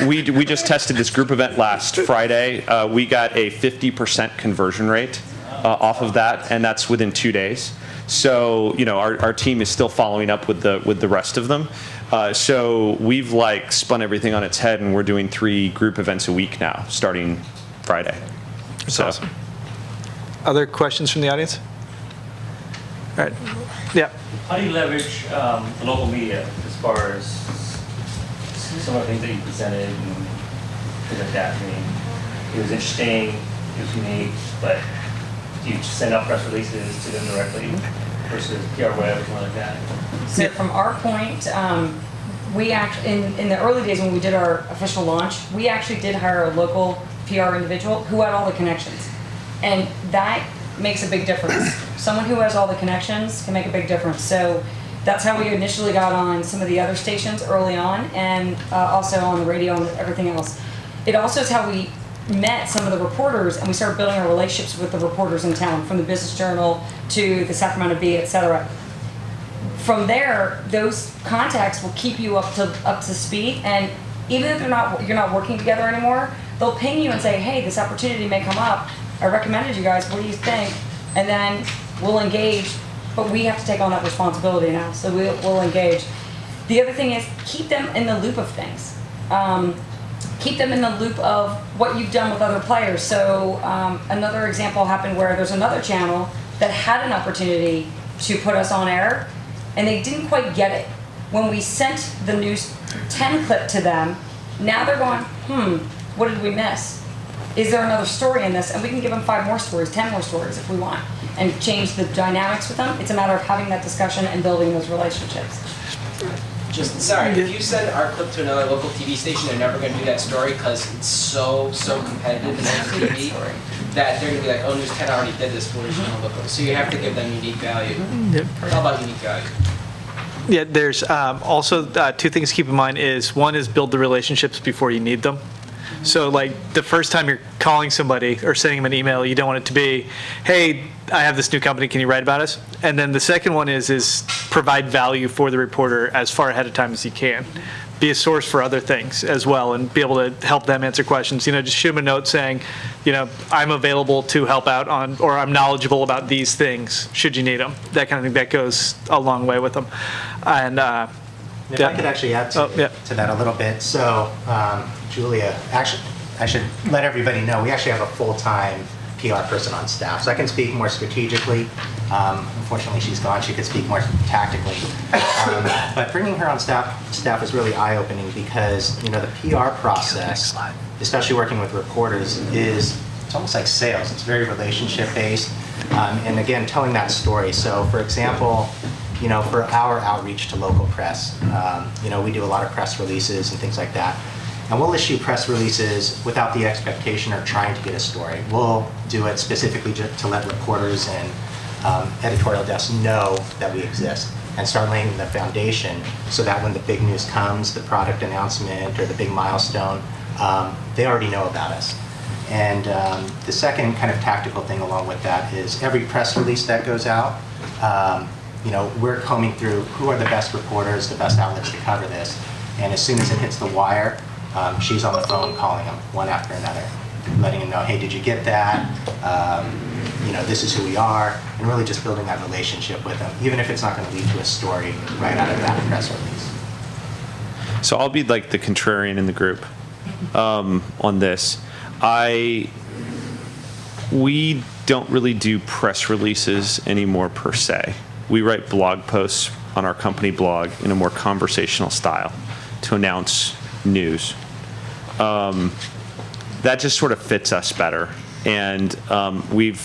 we just tested this group event last Friday. We got a 50% conversion rate off of that, and that's within 2 days. So our team is still following up with the rest of them. So we've spun everything on its head, and we're doing 3 group events a week now, starting Friday.
That's awesome. Other questions from the audience? All right. Yeah.
How do you leverage the local media as far as some of the things that you presented and things like that? I mean, it was interesting, it was unique, but do you send out press releases to them directly versus PR web or something like that?
So from our point, we actually, in the early days when we did our official launch, we actually did hire a local PR individual who had all the connections. And that makes a big difference. Someone who has all the connections can make a big difference. So that's how we initially got on some of the other stations early on, and also on the radio and everything else. It also is how we met some of the reporters, and we started building our relationships with the reporters in town, from the Business Journal to the Sacramento Bee, etc. From there, those contacts will keep you up to speed, and even if you're not working together anymore, they'll ping you and say, "Hey, this opportunity may come up. I recommended you guys. What do you think?" And then we'll engage, but we have to take on that responsibility now, so we'll engage. The other thing is keep them in the loop of things. Keep them in the loop of what you've done with other players. So another example happened where there's another channel that had an opportunity to put us on air, and they didn't quite get it. When we sent the News 10 clip to them, now they're going, what did we miss? Is there another story in this? And we can give them 5 more stories, 10 more stories if we want, and change the dynamics with them. It's a matter of having that discussion and building those relationships.
Just sorry, if you send our clip to another local TV station, they're never going to do that story because it's so competitive in local TV that they're going to be like, oh, News 10 already did this, we're just going to look at it. So you have to give them unique value. How about unique value?
Yeah, there's also 2 things to keep in mind is, one is build the relationships before you need them. So like the first time you're calling somebody or sending them an email, you don't want it to be, hey, I have this new company, can you write about us? And then the second one is provide value for the reporter as far ahead of time as you can. Be a source for other things as well and be able to help them answer questions. Just shoot them a note saying, I'm available to help out on, or I'm knowledgeable about these things, should you need them. That kind of thing, that goes a long way with them. And
if I could actually add to that a little bit. So, Julia, actually, I should let everybody know, we actually have a full-time PR person on staff. So I can speak more strategically. Unfortunately, she's gone. She could speak more tactically. But bringing her on staff was really eye-opening because, the PR process, especially working with reporters, it's almost like sales. It's very relationship-based. And again, telling that story. So, for example, for our outreach to local press, we do a lot of press releases and things like that. And we'll issue press releases without the expectation or trying to get a story. We'll do it specifically to let reporters and editorial desks know that we exist and start laying the foundation so that when the big news comes, the product announcement or the big milestone, they already know about us. And the second kind of tactical thing along with that is every press release that goes out, we're combing through who are the best reporters, the best outlets to cover this. And as soon as it hits the wire, she's on the phone calling them one after another, letting them know, hey, did you get that? This is who we are, and really just building that relationship with them, even if it's not going to lead to a story right out of that press release.
So I'll be like the contrarian in the group on this. We don't really do press releases anymore per se. We write blog posts on our company blog in a more conversational style to announce news. That just sort of fits us better. And we've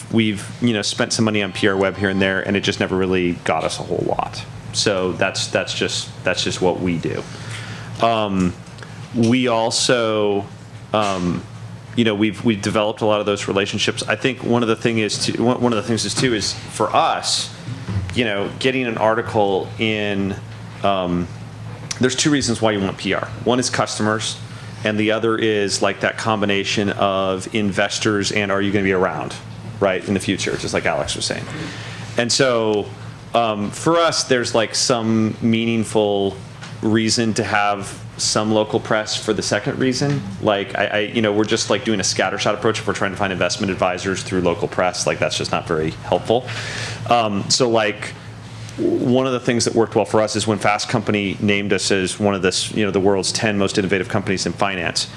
spent some money on PR web here and there, and it just never really got us a whole lot. So that's just what we do. We also we've developed a lot of those relationships. I think one of the things is for us, getting an article in. There's 2 reasons why you want PR. One is customers, and the other is like that combination of investors and are you going to be around, right, in the future, just like Alex was saying. And so for us, there's like some meaningful reason to have some local press for the second reason. Like we're just like doing a scattershot approach if we're trying to find investment advisors through local press. Like that's just not very helpful. So like one of the things that worked well for us is when Fast Company named us as one of the world's 10 most innovative companies in finance.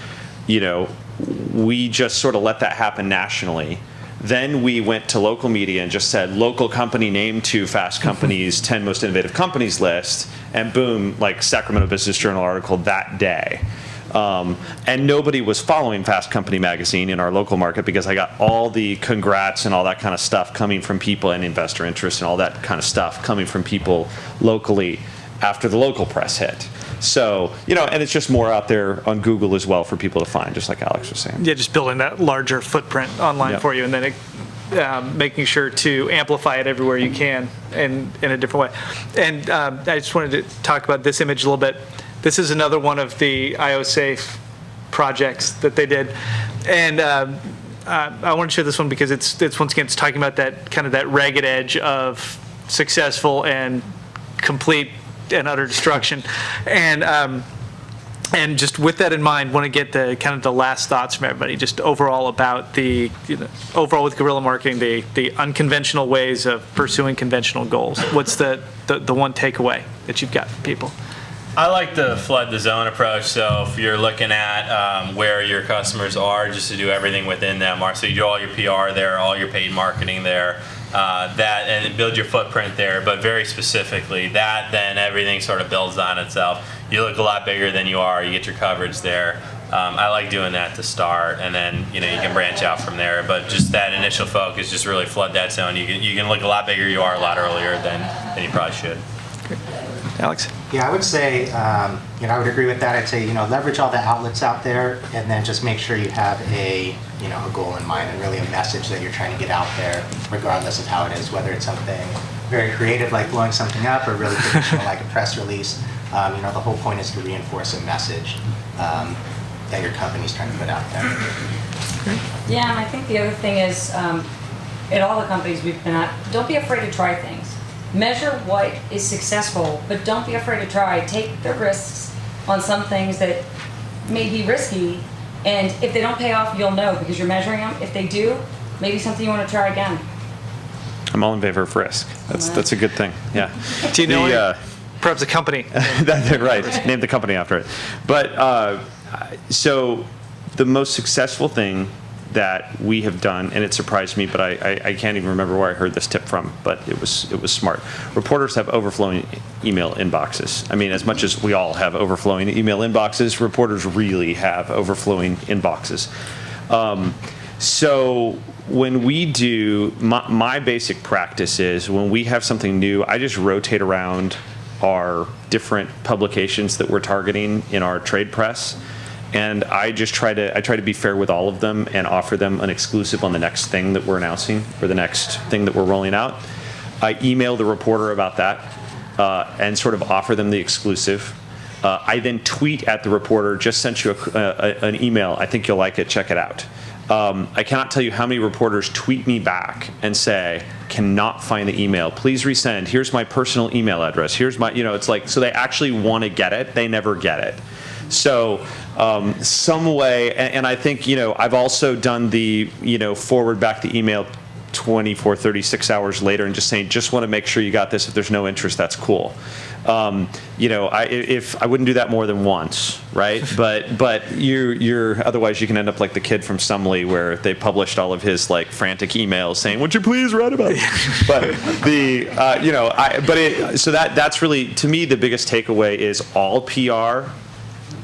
We just sort of let that happen nationally. Then we went to local media and just said, local company named to Fast Company's 10 most innovative companies list, and boom, like Sacramento Business Journal article that day. And nobody was following Fast Company magazine in our local market because I got all the congrats and all that kind of stuff coming from people and investor interest and all that kind of stuff coming from people locally after the local press hit. So, and it's just more out there on Google as well for people to find, just like Alex was saying.
Yeah, just building that larger footprint online for you, and then making sure to amplify it everywhere you can in a different way. And I just wanted to talk about this image a little bit. This is another one of the IOSafe projects that they did. And I want to show this one because it's once again, it's talking about that kind of that ragged edge of successful and complete and utter destruction. And just with that in mind, want to get the kind of the last thoughts from everybody, just overall about overall with guerrilla marketing, the unconventional ways of pursuing conventional goals. What's the one takeaway that you've got from people?
I like the flood the zone approach. So if you're looking at where your customers are, just to do everything within them. So you do all your PR there, all your paid marketing there, and build your footprint there. But very specifically, then everything sort of builds on itself. You look a lot bigger than you are. You get your coverage there. I like doing that to start, and then you can branch out from there. But just that initial focus, just really flood that zone. You can look a lot bigger you are a lot earlier than you probably should.
Alex?
Yeah, I would say, I would agree with that. I'd say, leverage all the outlets out there, and then just make sure you have a goal in mind and really a message that you're trying to get out there, regardless of how it is, whether it's something very creative like blowing something up or really traditional like a press release. The whole point is to reinforce a message that your company's trying to put out there.
Yeah, and I think the other thing is, at all the companies we've been at, don't be afraid to try things. Measure what is successful, but don't be afraid to try. Take the risks on some things that may be risky, and if they don't pay off, you'll know because you're measuring them. If they do, maybe something you want to try again.
I'm all in favor of risk. That's a good thing. Yeah.
Do you know perhaps a company?
Right. Name the company after it. But so the most successful thing that we have done, and it surprised me, but I can't even remember where I heard this tip from, but it was smart. Reporters have overflowing email inboxes. I mean, as much as we all have overflowing email inboxes, reporters really have overflowing inboxes. So when we do, my basic practice is when we have something new, I just rotate around our different publications that we're targeting in our trade press. And I just try to be fair with all of them and offer them an exclusive on the next thing that we're announcing or the next thing that we're rolling out. I email the reporter about that and sort of offer them the exclusive. I then tweet at the reporter, just sent you an email. I think you'll like it. Check it out. I cannot tell you how many reporters tweet me back and say, cannot find the email. Please resend. Here's my personal email address. Here's my, it's like, so they actually want to get it. They never get it. So some way, and I think, I've also done the, forward back the email 24, 36 hours later and just saying, just want to make sure you got this. If there's no interest, that's cool. If I wouldn't do that more than once, right? But you're otherwise you can end up like the kid from Sumley where they published all of his like frantic emails saying, would you please write about it? But so that's really, to me, the biggest takeaway is all PR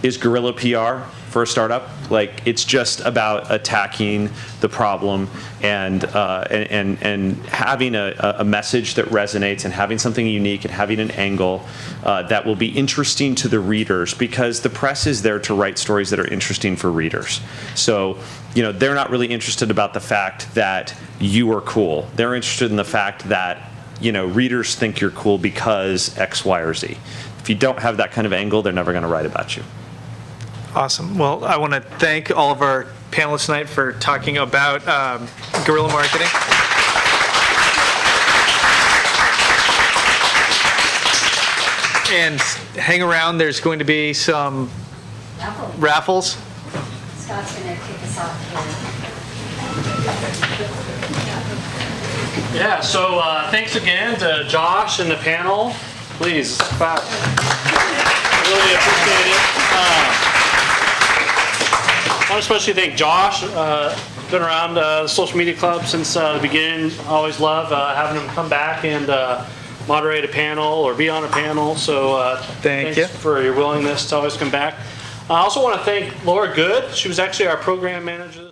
is guerrilla PR for a startup. Like it's just about attacking the problem and having a message that resonates and having something unique and having an angle that will be interesting to the readers, because the press is there to write stories that are interesting for readers. So they're not really interested about the fact that you are cool. They're interested in the fact that readers think you're cool because X, Y, or Z. If you don't have that kind of angle, they're never going to write about you.
Awesome. Well, I want to thank all of our panelists tonight for talking about guerrilla marketing. And hang around. There's going to be some raffles.
Scott's going to kick us off here.
Yeah, so thanks again to Josh and the panel. Please, clap. Really appreciate it. I want to especially thank Josh. Been around the Social Media Club since the beginning. Always love having him come back and moderate a panel or be on a panel. So thanks for your willingness to always come back. I also want to thank Laura Good. She was actually our program manager.